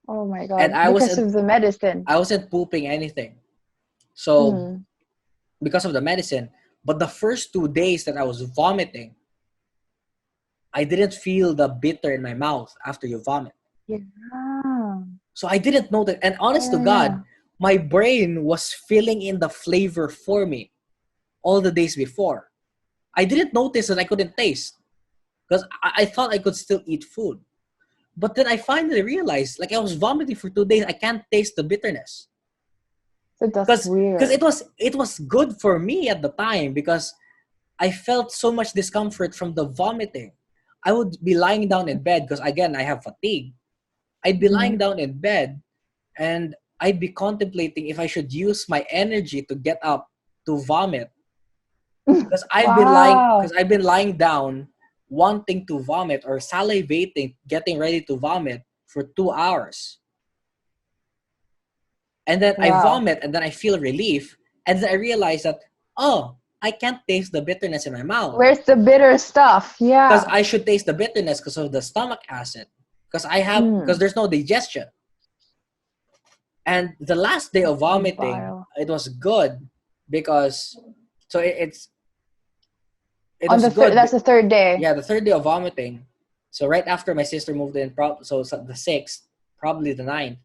Oh my and God. Because of the medicine. I wasn't pooping anything. So Mm. because of the medicine, but the first 2 days that I was vomiting, I didn't feel the bitter in my mouth after you vomit. Yeah. So I didn't know that, and honest to Yeah, God, yeah. my brain was filling in the flavor for me all the days before. I didn't notice that I couldn't taste, because I thought I could still eat food. But then I finally realized, like, I was vomiting for 2 days. I can't taste the bitterness, So that's because weird. it was good for me at the time, because I felt so much discomfort from the vomiting. I would be lying down in bed because again I have fatigue. I'd be lying Mm. down in bed, and I'd be contemplating if I should use my energy to get up to vomit, Wow. because I've been lying down wanting to vomit or salivating, getting ready to vomit for 2 hours. And then I Wow. vomit, and then I feel relief, and then I realize that, oh, I can't taste the bitterness in my mouth, Where's the bitter stuff? because Yeah. I should taste the bitterness because of the stomach acid, because Mm. there's no digestion. And the last day of The vomiting, bile. it was good, because so it On was the third, good. that's the third day. Yeah, the third day of vomiting. So right after my sister moved in, so the sixth, probably the ninth,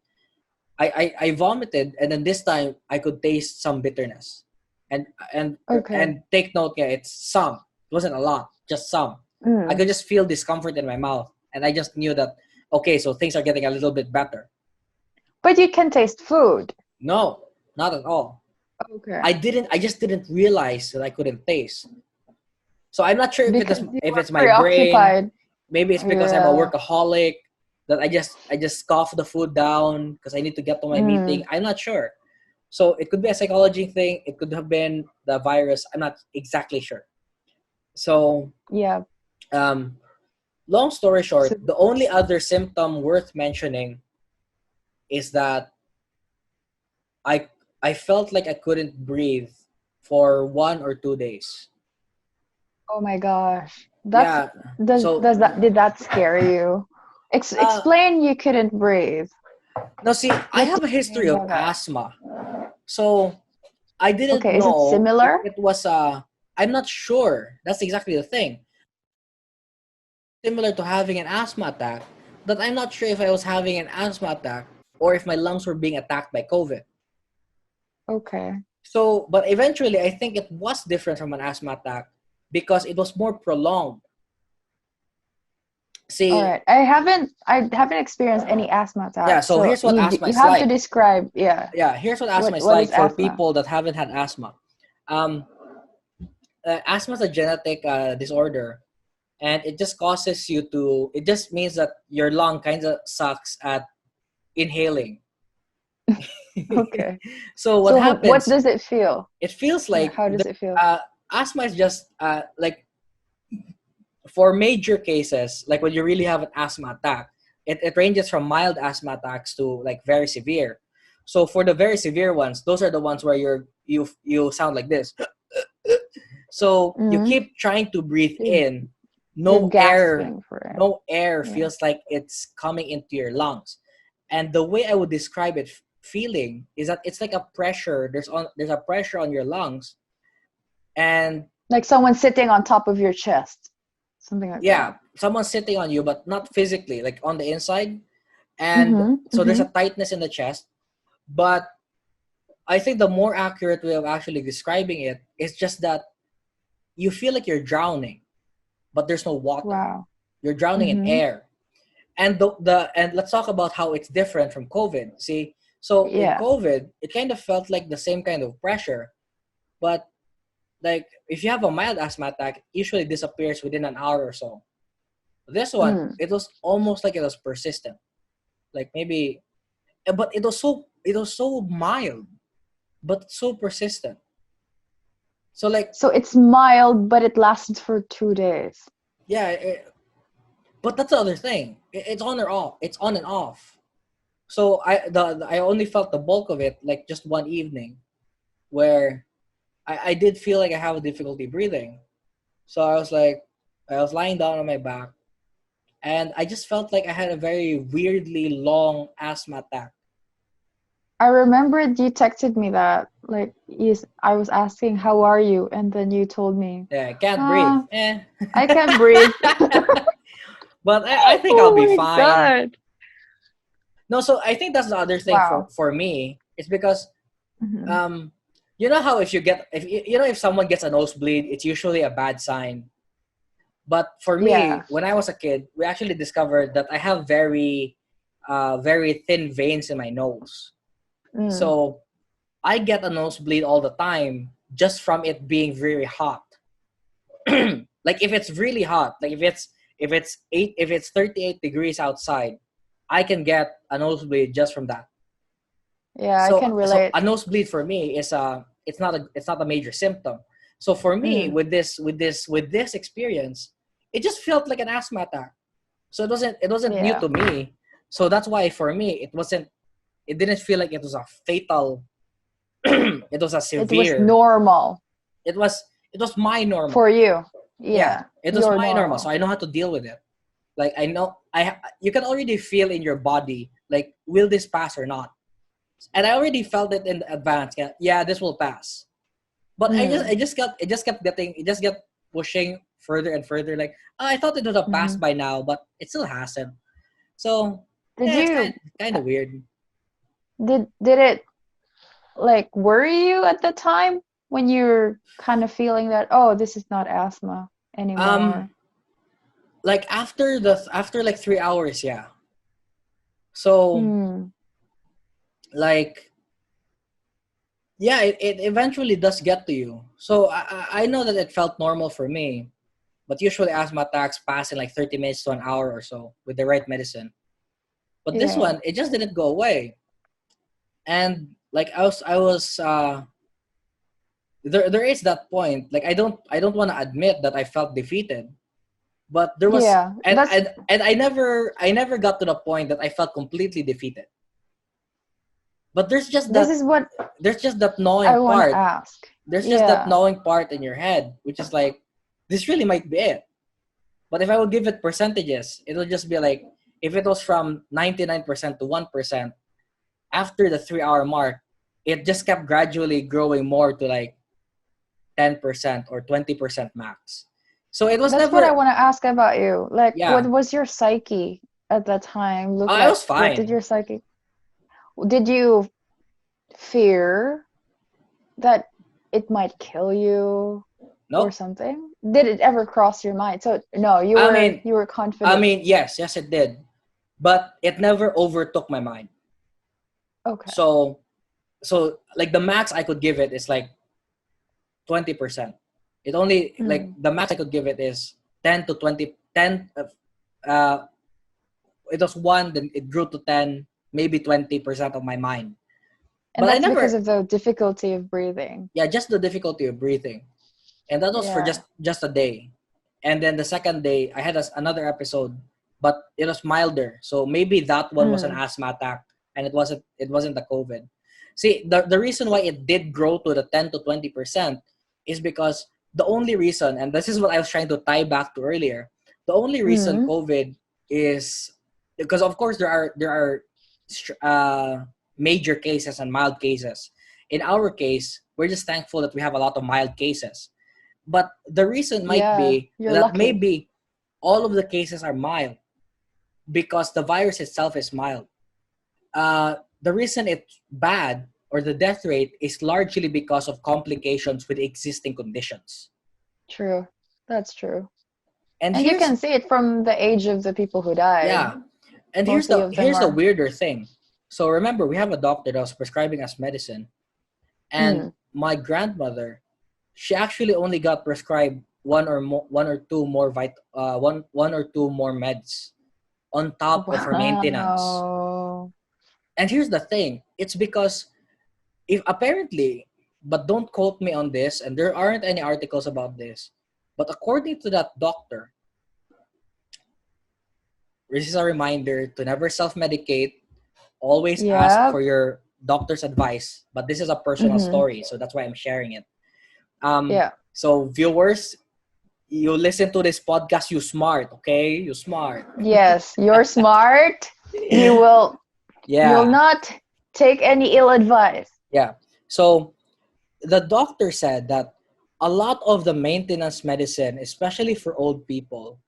I vomited, and then this time I could taste some bitterness, and and Okay. and take note, yeah, it's some. It wasn't a lot, just some. I Mm. could just feel discomfort in my mouth, and I just knew that, okay, so things are getting a little bit better. But you can taste food. No, not at all. Okay. I just didn't realize that I couldn't taste. So I'm not sure Because you if were it's my brain. preoccupied. Maybe it's because I'm a Yeah. workaholic, that I just scoff the food down because I need to get to my meeting. Mm. I'm not sure. So it could be a psychology thing. It could have been the virus. I'm not exactly sure. So Yeah. um, long story So, short, the only other symptom worth mentioning is that I I felt like I couldn't breathe for 1 or 2 days. oh my gosh. That's Yeah. So does that did that scare you? uh, Explain you couldn't breathe. now see, I What do have a you mean history of by that? asthma. So I didn't Okay, is it know if similar? it was I'm not sure. That's exactly the thing. Similar to having an asthma attack, that I'm not sure if I was having an asthma attack or if my lungs were being attacked by COVID. Okay. So, but eventually I think it was different from an asthma attack because it was more prolonged. All See, right. I haven't experienced any asthma yeah, attacks. so So here's what asthma you is have to like. describe, yeah. Yeah, here's what asthma is What is like for asthma? people that haven't had asthma. Um, Asthma is a genetic disorder, and it just causes you to. It just means that your lung kind of sucks at inhaling. Okay. So what So what happens? does it feel? It feels Yeah, like how does it feel? asthma is just like for major cases, like when you really have an asthma attack, it ranges from mild asthma attacks to like very severe. So for the very severe ones, those are the ones where you sound like this. So you Mm-hmm. keep trying to breathe in, You're no air, gasping for it. no air Yeah. feels like it's coming into your lungs. And the way I would describe it feeling is that it's like a pressure. There's a pressure on your lungs, and Like someone sitting on top of your chest, something like yeah, that. someone's sitting on you, but not physically, like on the inside. And Mm-hmm. so there's Mm-hmm. a tightness in the chest. But I think the more accurate way of actually describing it is just that you feel like you're drowning, but there's no water. Wow. You're drowning in Mm-hmm. air. And the and let's talk about how it's different from COVID. See, so in Yeah. COVID, it kind of felt like the same kind of pressure, but like if you have a mild asthma attack, it usually disappears within an hour or so. This one, Mm. it was almost like it was persistent. Like maybe, but it was so mild, but so persistent. So like So it's mild, but it lasts for 2 days. yeah, but that's the other thing. It's on or off. It's on and off. So I only felt the bulk of it like just one evening where I did feel like I have a difficulty breathing. So I was lying down on my back and I just felt like I had a very weirdly long asthma attack. I remember you texted me that, like, I was asking, how are you? And then you told me, Yeah, I can't breathe. ah, I can't breathe. But I think I'll Oh be my fine. God. No, so I think that's the other thing Wow. for me. It's because Hmm. um you know how if someone gets a nosebleed, it's usually a bad sign. But for Yeah. me, when I was a kid, we actually discovered that I have very thin veins in my nose. Mm. So I get a nosebleed all the time just from it being very hot. Like if it's really hot, like if it's 38 degrees outside, I can get a nosebleed just from that. Yeah, I So can so relate. a nosebleed for me is it's not a major symptom. So for me Mm. with this experience, it just felt like an asthma attack. So it wasn't new Yeah. to me. So that's why for me it didn't feel like it was a fatal it was a It was severe normal it was it was my for normal. you. Yeah, Yeah, it was you're my normal. So normal. I know how to deal with it. Like I know you can already feel in your body like will this pass or not. And I already felt it in advance. Yeah, this will pass. But Mm. it just kept pushing further and further. Like I thought it would have Hmm. passed by now, but it still hasn't. So Did yeah, it's you kind of weird. did it like worry you at the time when you're kind of feeling that, oh, this is not asthma Um, anymore? like after like 3 hours, yeah. So Hmm. like yeah, it eventually does get to you. So I know that it felt normal for me, but usually asthma attacks pass in like 30 minutes to an hour or so with the right medicine. But this Yeah. one, it just didn't go away. And like I was there is that point. Like I don't want to admit that I felt defeated, but there was Yeah. That's and I never got to the point that I felt completely defeated. But this is what there's just that I gnawing want to part. ask. There's just that Yeah. gnawing part in your head, which is like this really might be it. But if I would give it percentages, it would just be like if it was from 99% to 1%, after the 3 hour mark, it just kept gradually growing more to like 10% or 20% max. So it was That's what I never, want to ask about you. Like, what yeah, was your psyche at that time look I like? was What did fine. your psyche? Did you fear that it might kill you or Nope. something? Did it ever cross your mind? So no, I mean, you were confident. yes, it did. But it never overtook my mind. Okay. So, so like the max I could give it is like 20%. It only like Mm. the max I could give it is 10 to 20, 10. Uh, it was one, then it grew to 10, maybe 20% of my mind. And But I that's because never, of the difficulty of breathing. yeah, just the difficulty of breathing. And that was for Yeah. just a day. And then the second day, I had another episode, but it was milder. So maybe that one was an Mm. asthma attack, and it wasn't the COVID. See, the reason why it did grow to the 10 to 20% is because the only reason, and this is what I was trying to tie back to earlier, the only reason Mm. COVID is because of course there are major cases and mild cases. In our case, we're just thankful that we have a lot of mild cases. But the reason might Yeah, be you're that lucky. maybe all of the cases are mild because the virus itself is mild. The reason it's bad or the death rate is largely because of complications with existing conditions. True. That's true. And And you here's can see it from the age of the people who died. yeah, and Mostly of them here's the are. weirder thing. So remember, we have a doctor that was prescribing us medicine, and Mm. my grandmother, she actually only got prescribed one or two more one or two more meds on top of her maintenance. Wow. And here's the thing: it's because if apparently, but don't quote me on this, and there aren't any articles about this, but according to that doctor, this is a reminder to never self-medicate. Always ask Yeah. for your doctor's advice. But this is a personal Mm-hmm. story, so that's why I'm sharing it. Um, Yeah. so viewers, you listen to this podcast, you smart, okay? You smart. Yes, you're smart. You will you will Yeah, not take any ill advice. yeah. So the doctor said that a lot of the maintenance medicine, especially for old people,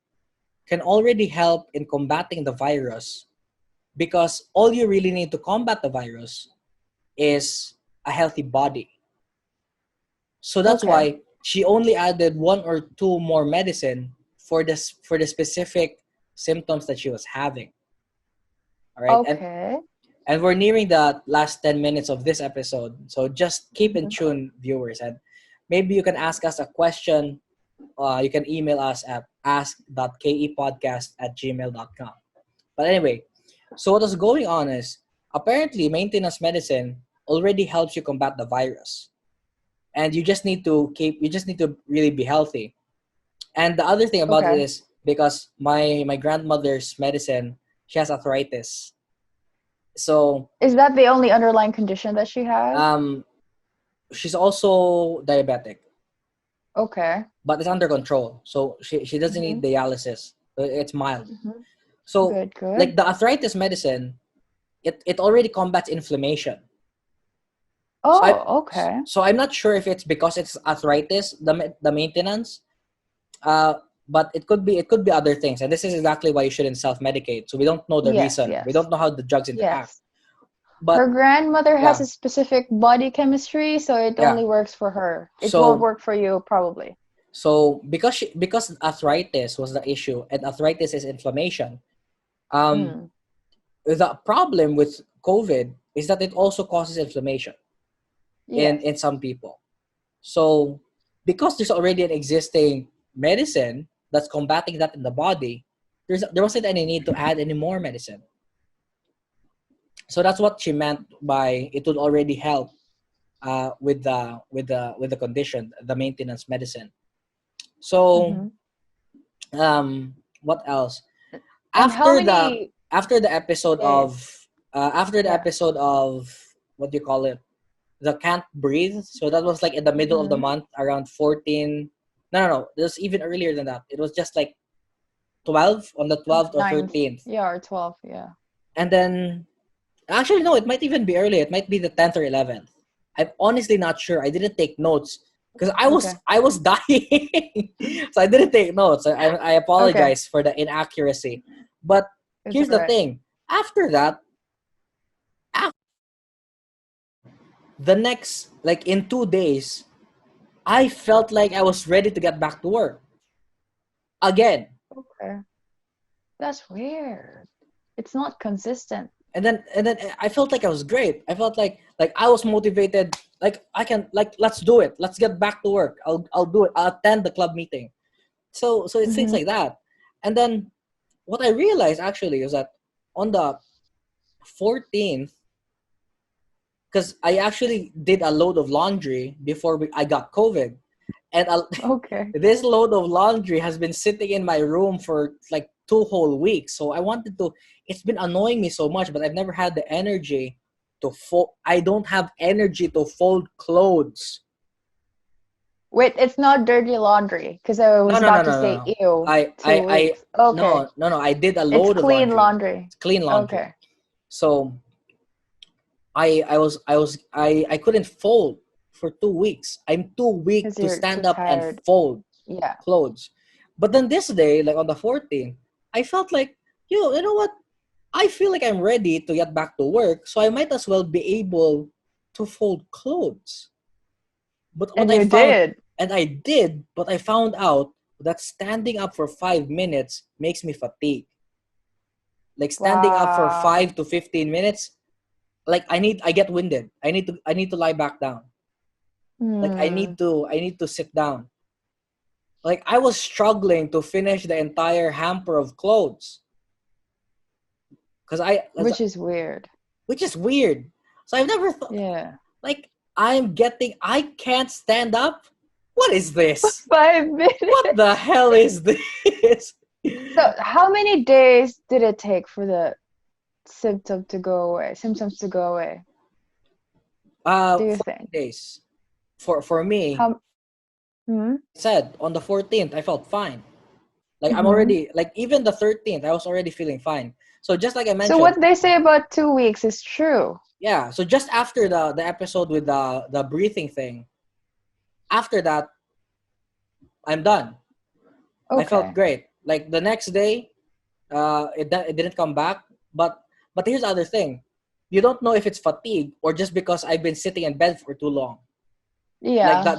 can already help in combating the virus because all you really need to combat the virus is a healthy body. So that's Okay. why she only added one or two more medicine for the specific symptoms that she was having. All right, Okay. and we're nearing the last 10 minutes of this episode, so just keep in Mhm. tune, viewers, and maybe you can ask us a question. You can email us at ask.kepodcast@gmail.com. But anyway, so what is going on is apparently maintenance medicine already helps you combat the virus, and you just need to really be healthy. And the other thing about it Okay. is because my grandmother's medicine, she has arthritis, so Is that the only underlying condition that she has? um she's also diabetic, Okay. but it's under control, so she doesn't Mm-hmm. need dialysis. It's mild. Mm-hmm. So Good, good. like the arthritis medicine, it already combats inflammation. So I Oh, okay. so I'm not sure if it's because it's arthritis, the maintenance, uh, but it could be other things, and this is exactly why you shouldn't self medicate. So we don't know the Yes, reason. We yes. don't know how the drugs interact. Yes. Her But grandmother has yeah, a specific body chemistry, so it yeah. only works for her. It won't So work for you, probably. because arthritis was the issue, and arthritis is inflammation. Um, Mm. the problem with COVID is that it also causes inflammation Yes. in some people. So because there's already an existing medicine that's combating that in the body, there wasn't any need to add any more medicine. So that's what she meant by it would already help with the condition, the maintenance medicine. So Mm-hmm. what else? And how After the many after the episode days? of after the Yeah. episode of what do you call it? The can't breathe. So that was like in the middle of the Mm-hmm. month, around 14. No. It was even earlier than that. It was just like 12 on the 12th or Ninth. 13th. Yeah, or 12. Yeah. And then actually no, it might even be earlier. It might be the 10th or 11th. I'm honestly not sure. I didn't take notes because Okay. I was dying. So I didn't take notes. I Okay. apologize for the inaccuracy. But It's here's all the right. thing. After that, af- the next like in 2 days, I felt like I was ready to get back to work again. Okay. That's weird. It's not consistent. And then I felt like I was great. I felt like I was motivated. Like I can like let's do it. Let's get back to work. I'll do it. I'll attend the club meeting. So it's things Mm-hmm. like that. And then what I realized actually is that on the 14th, because I actually did a load of laundry before I got COVID, and Okay. this load of laundry has been sitting in my room for like 2 whole weeks. So I wanted to. It's been annoying me so much, but I've never had the energy to fold. I don't have energy to fold clothes. Wait, it's not dirty laundry because I No, was no, no, about to no, no, say no. ew. I, 2 weeks. Okay. no, no, no. I did a It's load of clean laundry. laundry. It's clean laundry. Okay. So I couldn't fold for 2 weeks. I'm too weak Because to you're too stand up and tired. fold Yeah. clothes. But then this day, like on the 14th, I felt like, you know what? I feel like I'm ready to get back to work, so I might as well be able to fold clothes. But what And I you found, did. and I did, but I found out that standing up for 5 minutes makes me fatigue. Like standing up for Wow. 5 to 15 minutes, like I get winded. I need to lie back down. Like Hmm. I need to sit down. Like I was struggling to finish the entire hamper of clothes because Which is weird. which is weird. So I've never thought, Yeah. like, I can't stand up. What is this? 5 minutes. What the hell is this? So how many days did it take for the symptoms to go away, do you 14 think? days. For me, How hmm? I said on the 14th I felt fine. Like I'm Mm-hmm. already, like, even the 13th I was already feeling fine. So just like I So mentioned, what they say about 2 weeks is true. yeah. So just after the episode with the breathing thing, after that I'm done. I felt Okay. great. Like the next day, it didn't come back. But here's the other thing: you don't know if it's fatigue or just because I've been sitting in bed for too long. Like Yeah, yeah,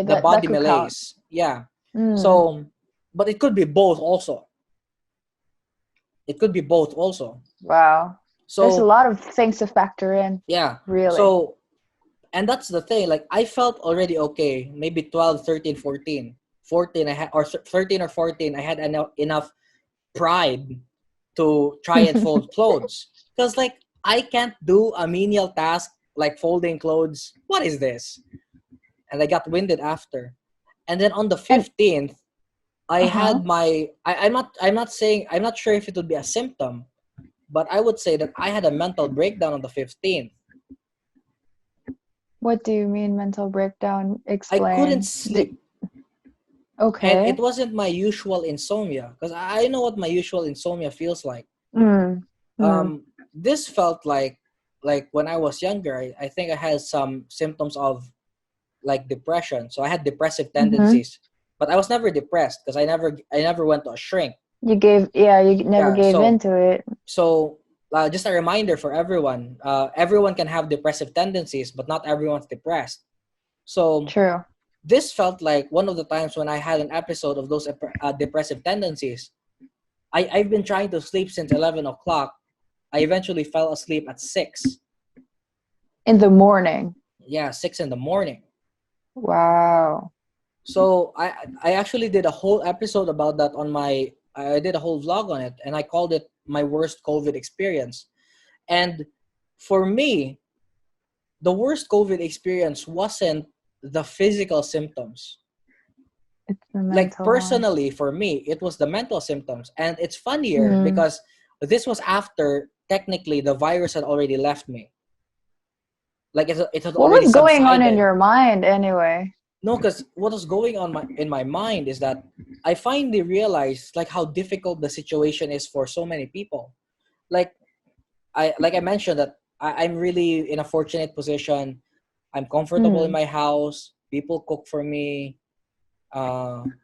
the that body could count. malaise. Yeah. Mm, So, but it could be both also. It could be both also. wow. There's a So lot of things to factor in, yeah. really. So, and that's the thing. Like I felt already okay. Maybe 12, 13, 14. 14 I had, or 13 or 14 I had enough pride to try and fold clothes. Because, like, I can't do a menial task like folding clothes. What is this? And I got winded after. And then on the And 15th, I uh-huh. had I'm not saying, I'm not sure if it would be a symptom, but I would say that I had a mental breakdown on the 15th. What do you mean mental breakdown? I couldn't Explain. sleep. And it Okay. wasn't my usual insomnia, because I know what my usual insomnia feels like. Mm. Mm. This felt like when I was younger, I think I had some symptoms of like depression. So I had depressive Mm-hmm. tendencies, but I was never depressed because I never went to a shrink. You never Yeah. gave into it. So just a reminder for everyone: everyone can have depressive tendencies, but not everyone's depressed. So True. this felt like one of the times when I had an episode of those depressive tendencies. I've been trying to sleep since 11 o'clock. I eventually fell asleep at 6. In the morning. Yeah, 6 in the morning. Wow. So I actually did a whole episode about that on my, I did a whole vlog on it, and I called it my worst COVID experience. And for me, the worst COVID experience wasn't the physical symptoms. It's the Like mental one. personally for me, it was the mental symptoms. And it's funnier Mm. because this was after technically the virus had already left me. Like it had What already was going on in subsided. your mind anyway? No, because what was going on in my mind is that I finally realized like how difficult the situation is for so many people. Like I mentioned that I'm really in a fortunate position. I'm comfortable in Mm. my house. People cook for me.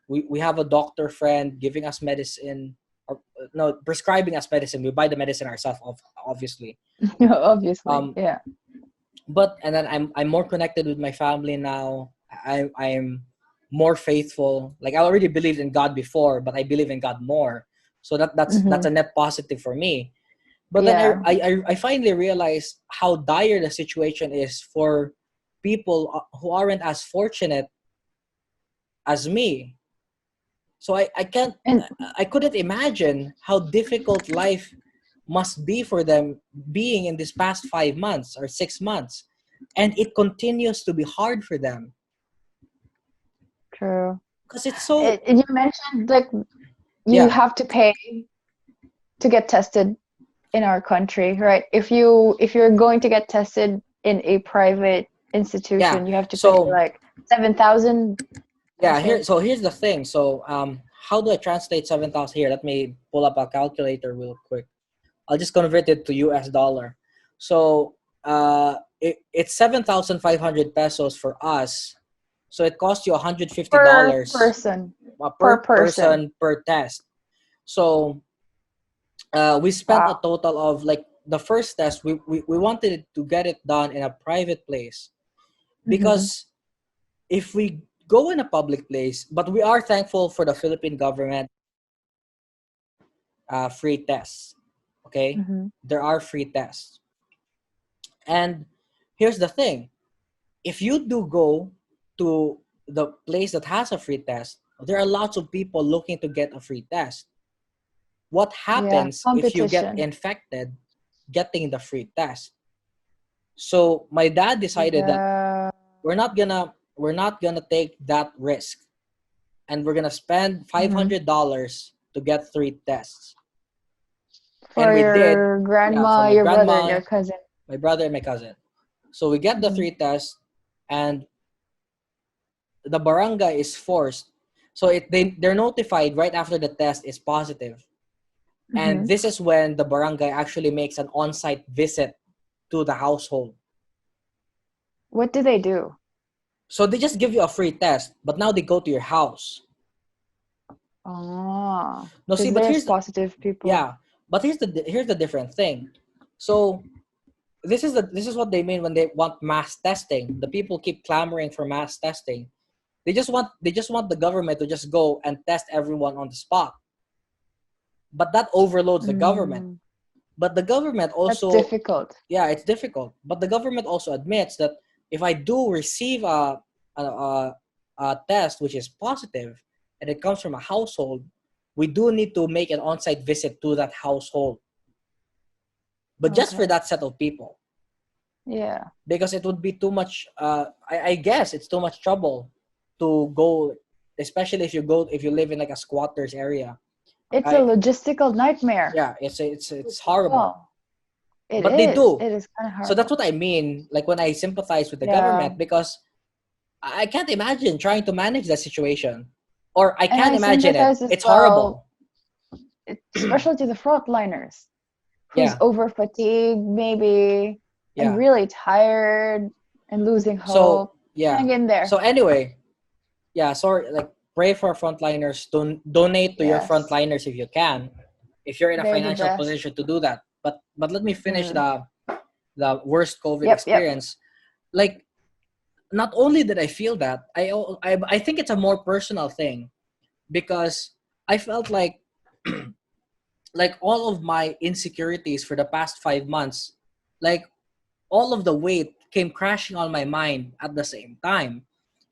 We have a doctor friend giving us medicine, or no, prescribing us medicine. We buy the medicine ourselves, obviously. Obviously. Um, Yeah. but and then I'm more connected with my family now. I'm more faithful. Like I already believed in God before, but I believe in God more. So that's Mm-hmm. a net positive for me. But then Yeah. I finally realized how dire the situation is for people who aren't as fortunate as me. So And I couldn't imagine how difficult life must be for them being in this past 5 months or 6 months. And it continues to be hard for them true. because it's so, And you mentioned like you yeah, have to pay to get tested in our country, right? If you're going to get tested in a private yeah. institution, you have to pay So like 7,000, I yeah, think. here's the thing. So how do I translate 7,000 here? Let me pull up a calculator real quick. I'll just convert it to US dollar. So it's 7,500 pesos for us. So it costs you Per $150 person. Per per person. person per test. So we spent a Wow. total of like the first test. We wanted to get it done in a private place Mm-hmm. because if we go in a public place, but we are thankful for the Philippine government free tests. Okay, Mm-hmm. there are free tests, and here's the thing: if you do go to the place that has a free test, there are lots of people looking to get a free test. What Yeah. happens if you get Competition. infected getting the free test? So my dad decided that Yeah. we're not gonna take that risk, and we're gonna spend Mm-hmm. $500 to get three tests. And For we did, your yeah, for grandma, my your brother, and grandma, your cousin. my brother, and my cousin. So we get the Mm-hmm. three tests, and the barangay is forced. So they're notified right after the test is positive. And Mm-hmm. this is when the barangay actually makes an on-site visit to the household. What do they do? So they just give you a free test, but now they go to your house. Oh, No, see, because but there's positive people. yeah, but here's the different thing. So this is what they mean when they want mass testing. The people keep clamoring for mass testing. They just want the government to just go and test everyone on the spot. But that overloads the government. Mm, But the government that's also, difficult. yeah, it's difficult. But the government also admits that if I do receive a test which is positive and it comes from a household, we do need to make an on-site visit to that household. But just for Okay. that set of people, Yeah. because it would be too much. I guess it's too much trouble to go, especially if you live in like a squatters area. It's a I logistical nightmare. Yeah, it's horrible. Well, it But they is. do. It is kind of So that's horrible. what I mean. Like when I sympathize with the Yeah. government, because I can't imagine trying to manage that situation, or I And can I imagine it. sympathize as It's well, horrible. especially to the frontliners who's Yeah, over fatigued, maybe, and yeah. really tired and losing So hope. yeah. Hang in So there. anyway, yeah. Sorry. Like pray for frontliners. Donate to your Yes. frontliners if you can, if you're in a They're the financial best. position to do that. But let me finish Mm. the worst COVID Yep, yep. experience. Like not only did I feel that, I think it's a more personal thing because I felt like all of my insecurities for the past 5 months, like all of the weight came crashing on my mind at the same time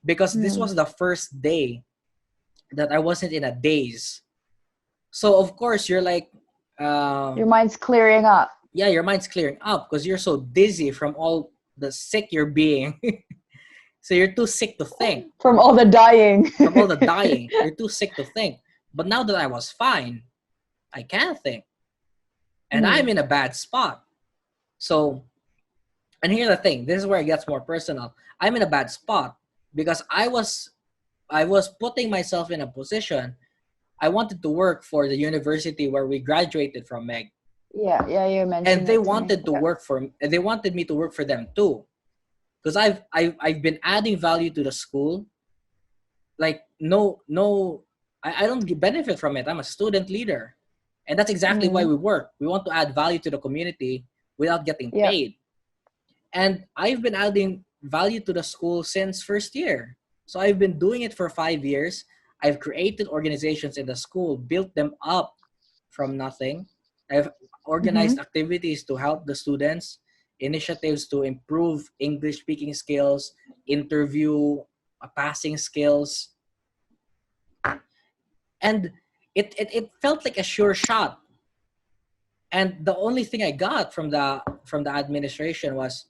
because this Mm. was the first day that I wasn't in a daze. So of course you're like, Your um, mind's clearing up yeah, your mind's clearing up because you're so dizzy from all the sick you're being. So you're too sick to think. from all the dying. From all the dying, you're too sick to think. But now that I was fine, I can think. And I'm Mm. in a bad spot. So, and here's the thing, this is where it gets more personal. I'm in a bad spot because I was putting myself in a position. I wanted to work for the university where we graduated from, Meg. Yeah, yeah, you And mentioned it to me. Yep. they wanted me to work for them too. Because I've been adding value to the school. Like no, I don't get benefit from it. I'm a student leader. And that's exactly why Mm. we work. We want to add value to the community without getting Yep. paid. And I've been adding value to the school since first year. So I've been doing it for 5 years. I've created organizations in the school, built them up from nothing. I've Mm-hmm. organized activities to help the students, initiatives to improve English speaking skills, interview passing skills. And it felt like a sure shot. And the only thing I got from the administration was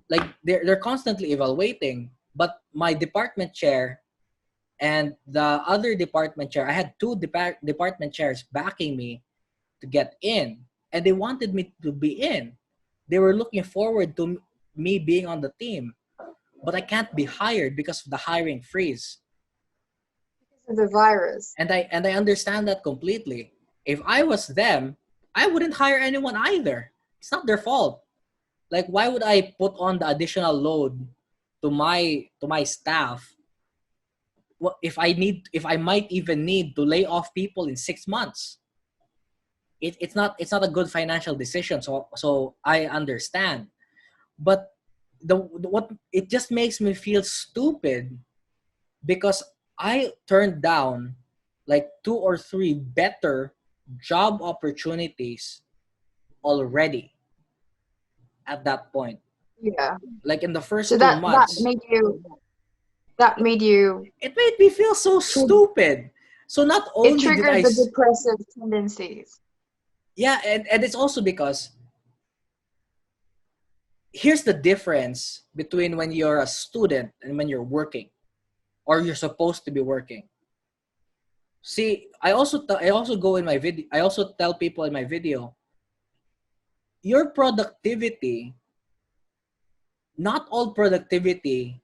like they're constantly evaluating, but my department chair and the other department chair, I had two department chairs backing me to get in, and they wanted me to be in. They were looking forward to me being on the team, but I can't be hired because of the hiring freeze. Because of the virus. And I understand that completely. If I was them, I wouldn't hire anyone either. It's not their fault. Like, why would I put on the additional load to my staff? What if I might even need to lay off people in 6 months? It's not a good financial decision. So I understand, but what it just makes me feel stupid because I turned down like two or three better job opportunities already at that point. Yeah. Like in the So first two that months, made you it made me feel so tr- stupid. So not it only did triggered the depressive tendencies. yeah, and it's also because here's the difference between when you're a student and when you're working or you're supposed to be working. See, I also go in my video. I also tell people in my video, your productivity, not all productivity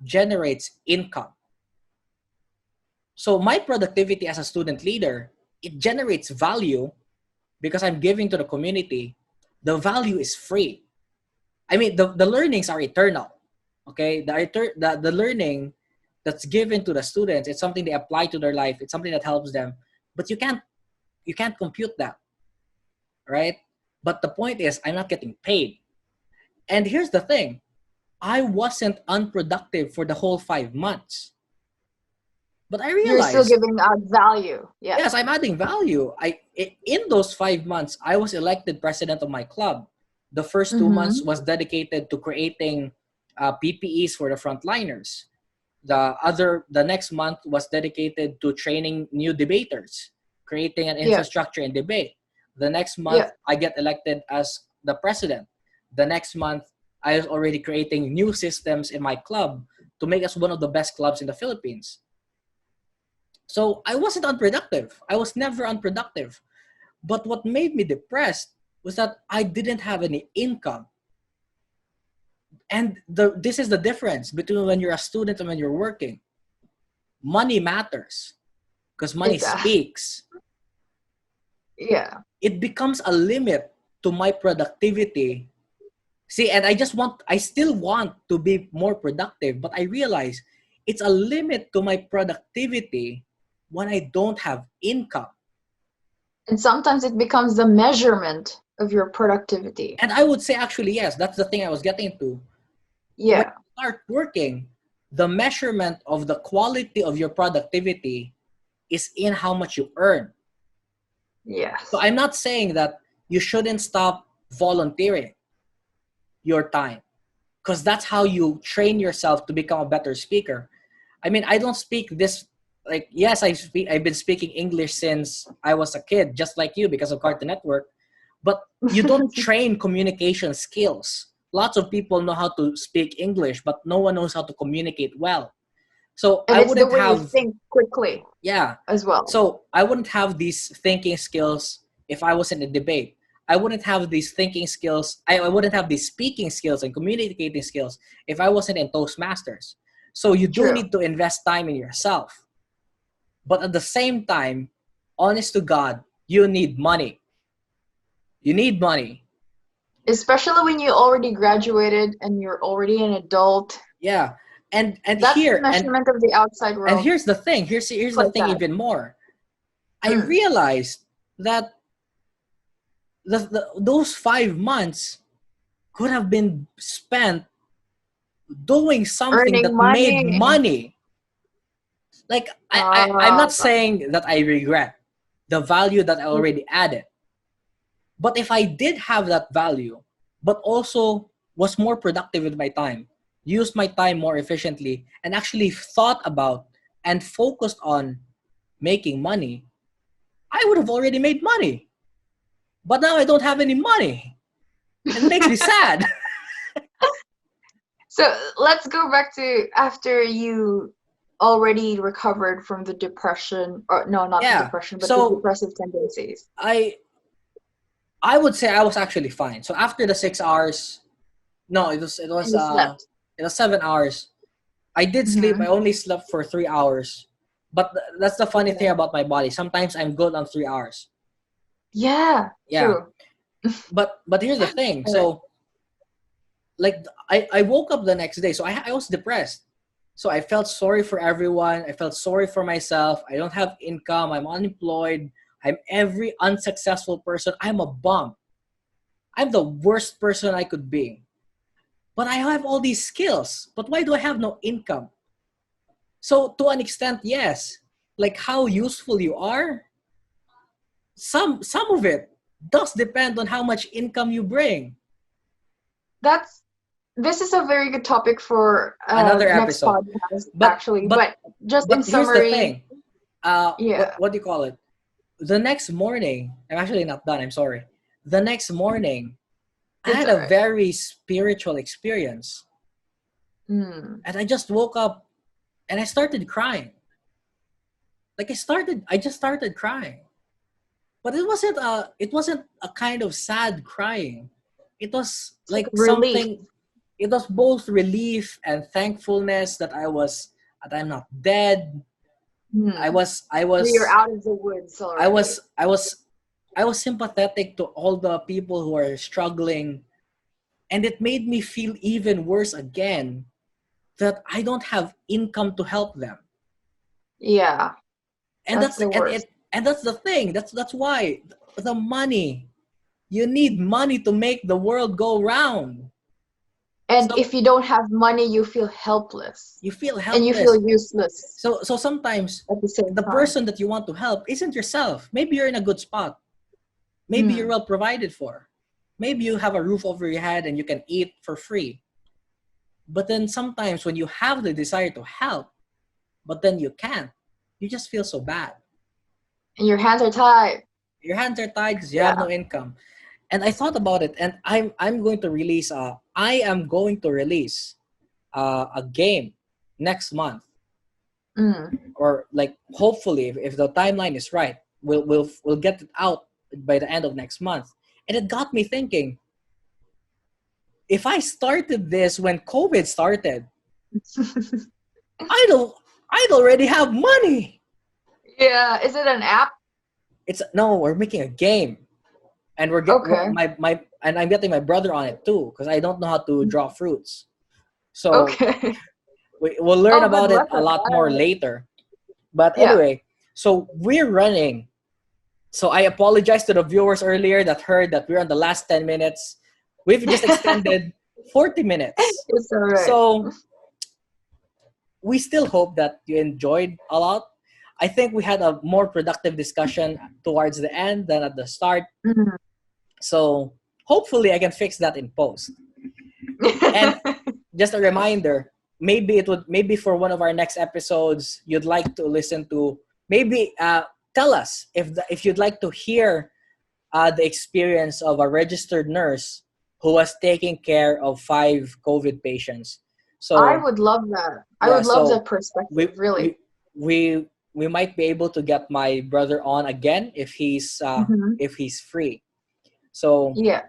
generates income. So my productivity as a student leader, it generates value because I'm giving to the community. The value is free. I mean, the learnings are eternal. Okay, the learning that's given to the students, it's something they apply to their life. It's something that helps them. But you can't compute that, right? But the point is, I'm not getting paid. And here's the thing: I wasn't unproductive for the whole 5 months. But I You're still realized, giving out value. Yeah. yes, I'm adding value. In those 5 months, I was elected president of my club. The first 2 months Mm-hmm. was dedicated to creating PPEs for the frontliners. The next month was dedicated to training new debaters, creating an Yeah. infrastructure in debate. The next month, Yeah. I get elected as the president. The next month, I was already creating new systems in my club to make us one of the best clubs in the Philippines. So I wasn't unproductive. I was never unproductive. But what made me depressed was that I didn't have any income. And this is the difference between when you're a student and when you're working. Money matters because money It does. speaks. Yeah. It becomes a limit to my productivity. See, and I still want to be more productive, but I realize it's a limit to my productivity when I don't have income. And sometimes it becomes the measurement of your productivity. And I would say, actually, yes, that's the thing I was getting to. When Yeah. you start working, the measurement of the quality of your productivity is in how much you earn. So Yes. I'm not saying that you shouldn't stop volunteering your time because that's how you train yourself to become a better speaker. I mean, I don't speak this like yes, I've been speaking English since I was a kid, just like you because of Cartoon Network. But you don't train communication skills. Lots of people know how to speak English, but no one knows how to communicate well. So And I it's the wouldn't way you have think quickly yeah. as well. So I wouldn't have these thinking skills if I was in a debate. I wouldn't have these thinking skills. I wouldn't have these speaking skills and communicating skills if I wasn't in Toastmasters. So you do True. need to invest time in yourself. But at the same time, honest to God, you need money. You need money. Especially when you already graduated and you're already an adult. Yeah. And That's the here measurement of the outside and world. here's the thing. Here's It's the like thing that. even more. I Mm. realized that those 5 months could have been spent doing something Earning that made money. money. Like I'm Uh, not saying that I regret the value that I already added. But if I did have that value, but also was more productive with my time, used my time more efficiently, and actually thought about and focused on making money, I would have already made money. But now I don't have any money. And it makes me sad. so let's go back to after you already recovered from the depression, or no, not the Yeah. depression, but the So depressive tendencies. I I would say I was actually fine. So after the 6 hours, no, And you slept. it was 7 hours. I did sleep. I Mm-hmm. only slept for 3 hours. But that's the funny thing Yeah. about my body. Sometimes I'm good on 3 hours. Yeah, Yeah. true. But here's the thing. Alright. So like I woke up the next day, so I was depressed. So I felt sorry for everyone. I felt sorry for myself. I don't have income. I'm unemployed. I'm every unsuccessful person. I'm a bum. I'm the worst person I could be. But I have all these skills. But why do I have no income? So to an extent, yes. Like how useful you are, some of it does depend on how much income you bring. That's this is a very good topic for Another next episode. podcast, But actually. but But just in but here's the summary, thing. yeah, What do you call it? The next morning, I'm actually not done. I'm sorry. The next morning, I it's had a alright. very spiritual experience, Mm. and I just woke up and I started crying. I just started crying. But it wasn't a kind of sad crying. It was It's like like relief. something. It was both relief and thankfulness that I'm not dead. I Mm. was I You're was out of the woods I already. was I was I was sympathetic to all the people who are struggling, and it made me feel even worse again that I don't have income to help them. Yeah, And that's that's the and worst. it and that's the thing. That's why the money. You need money to make the world go round. And So if you don't have money, you feel helpless you feel and you feel helpless. useless So sometimes at the same the time. person that you want to help isn't yourself. Maybe you're in a good spot. Maybe you're Mm. well provided for. Maybe you have a roof over your head and you can eat for free. But then sometimes when you have the desire to help, but then you can't, you just feel so bad. And your hands are tied. Your hands are tied because you have Yeah. no income. And I thought about it, and I am going to release a game next month, Mm. or like hopefully if the timeline is right, we'll get it out by the end of next month. And it got me thinking, if I started this when COVID started, I'd I'd already have money. Yeah. Is it an app? It's no, we're making a game, and Okay. my and I'm getting my brother on it too because I don't know how to draw fruits. So Okay. we'll learn Oh, good about it luck a with lot more that. later. But Yeah. anyway, so we're running. So I apologize to the viewers earlier that heard that we're on the last 10 minutes. We've just extended 40 minutes. It's all right. So we still hope that you enjoyed a lot. I think we had a more productive discussion towards the end than at the start. Mhm. So hopefully I can fix that in post. And just a reminder, maybe for one of our next episodes you'd like to listen to, maybe tell us if you'd like to hear the experience of a registered nurse who was taking care of 5 COVID patients. I So would love that. I yeah, would love so that perspective, we really. we we we might be able to get my brother on again Hmm. if he's free. So Yeah.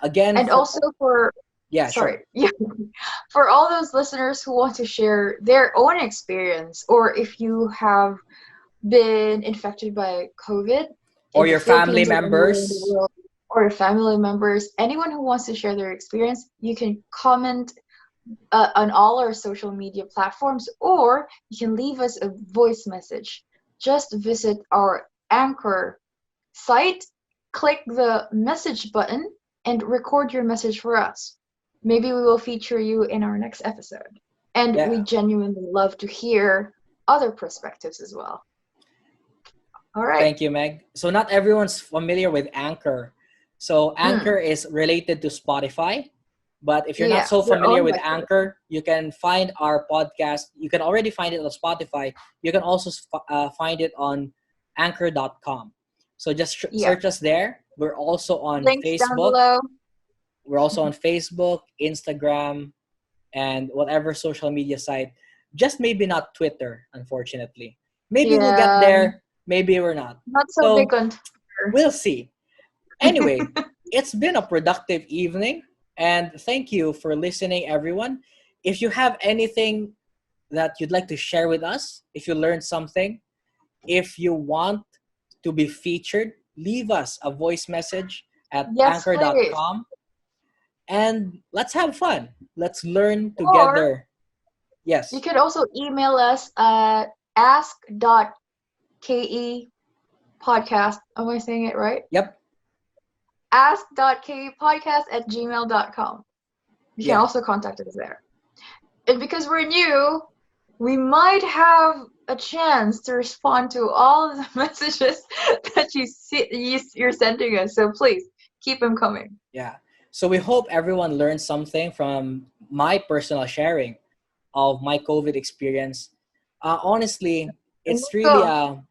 again, And for also for, yeah, sure. sorry, yeah, for all those listeners who want to share their own experience, or if you have been infected by COVID Or in the your family Philippines or anywhere in the members. world, or your family members, anyone who wants to share their experience, you can comment on all our social media platforms, or you can leave us a voice message. Just visit our Anchor site, click the message button, and record your message for us. Maybe we will feature you in our next episode. And we Yeah. genuinely love to hear other perspectives as well. All right. Thank you, Meg. So not everyone's familiar with Anchor. So Anchor Mm, is related to Spotify. But if you're not yeah, so they're familiar owned with by Spotify. Anchor, you can find our podcast. You can already find it on Spotify. You can also find it on anchor.com. So just Yeah. search us there. We're also on Links down Facebook. below. We're also on Facebook, Instagram, and whatever social media site. Just maybe not Twitter, unfortunately. Maybe we'll get Yeah, there. Maybe we're not. not so big So on we'll see. Anyway, Twitter. it's been a productive evening, and thank you for listening, everyone. If you have anything that you'd like to share with us, if you learned something, if you want to be featured, leave us a voice message at Yes, please. anchor.com. and let's have fun. Let's learn Or together. you Yes. could also email us at ask.ke podcast. Am I saying it right? Yep. ask.kepodcast@gmail.com. You can Yeah. also contact us there. And because we're new, we might have a chance to respond to all of the messages that you're sending us. So please keep them coming. Yeah. So we hope everyone learned something from my personal sharing of my COVID experience. Honestly, And it's really Mico,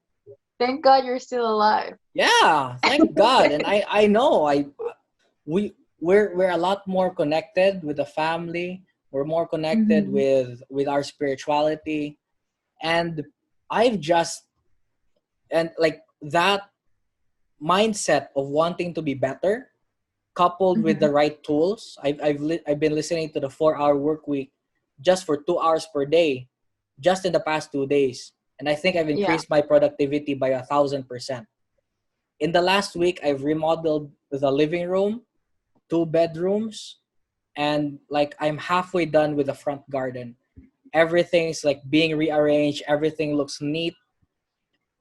thank God you're still alive. yeah, thank God. And I know we're a lot more connected with the family. We're more connected Mhm. with our spirituality. And I've just and like that mindset of wanting to be better coupled with the Mhm. right tools. I've been listening to the 4 hour work week just for 2 hours per day, just in the past 2 days, and I think I've Yeah. increased my productivity by 1,000%. In the last week, I've remodeled the living room, 2 bedrooms, and like I'm halfway done with the front garden. Everything's like being rearranged. Everything looks neat.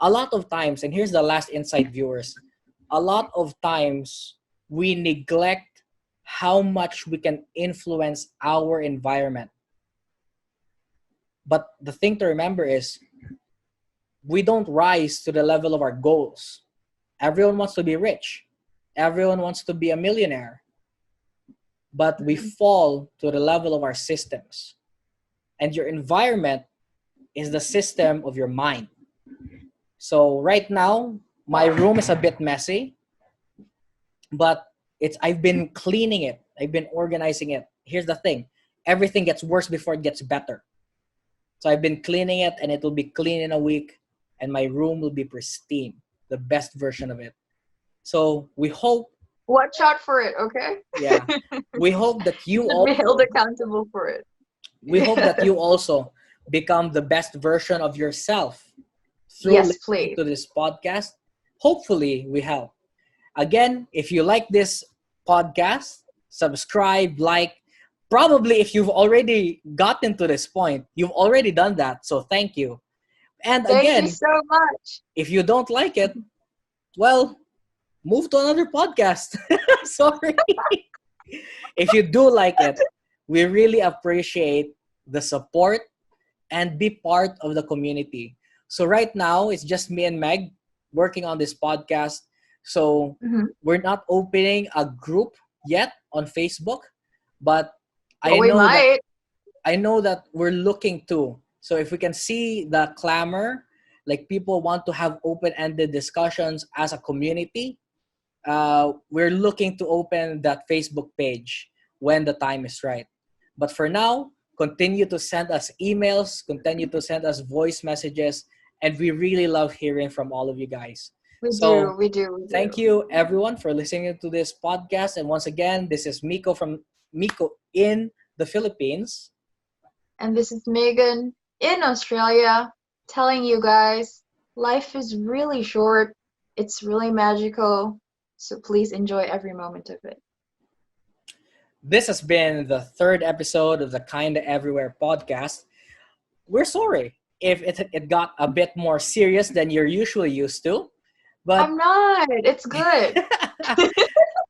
A lot of times, and here's the last insight, viewers. A lot of times we neglect how much we can influence our environment. But the thing to remember is we don't rise to the level of our goals. Everyone wants to be rich. Everyone wants to be a millionaire. But we Mhm. fall to the level of our systems. And your environment is the system of your mind. So right now, my room is a bit messy, but I've been cleaning it. I've been organizing it. Here's the thing. Everything gets worse before it gets better. So I've been cleaning it and it will be clean in a week and my room will be pristine, the best version of it. So we hope, Watch out for it, okay? yeah, we hope that You you should be held also, accountable for it. we hope that you also become the best version of yourself through Yes, listening please. to this podcast. Hopefully we help. Again, if you like this podcast, subscribe, like. Probably if you've already gotten to this point, you've already done that. So thank you. And Thank you again, so much. if you don't like it, well, move to another podcast. Sorry. If you do like it, we really appreciate the support and be part of the community. So right now, it's just me and Meg working on this podcast. So Mhm. we're not opening a group yet on Facebook, but But I we know that might. I know that we're looking to. So if we can see the clamor, like people want to have open-ended discussions as a community, we're looking to open that Facebook page when the time is right. But for now, continue to send us emails, continue to send us voice messages, and we really love hearing from all of you guys. We do, So we do, we thank do. you everyone for listening to this podcast. And once again, this is Mico from Mico in the Philippines. And this is Megan in Australia telling you guys life is really short, it's really magical, so please enjoy every moment of it. This has been the third episode of the Kinda Everywhere podcast. We're sorry if it got a bit more serious than you're usually used to, but I'm not, it's good.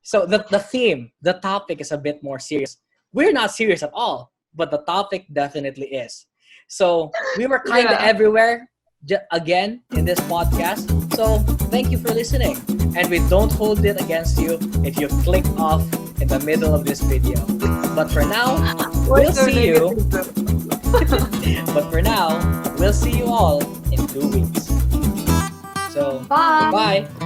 so the theme, the topic is a bit more serious. We're not serious at all, but the topic definitely is. So we were kind of Yeah. everywhere again in this podcast. So thank you for listening, and we don't hold it against you if you click off in the middle of this video. But for now, What's we'll so see you. negative though? But for now, we'll see you all in 2 weeks. So Bye. goodbye.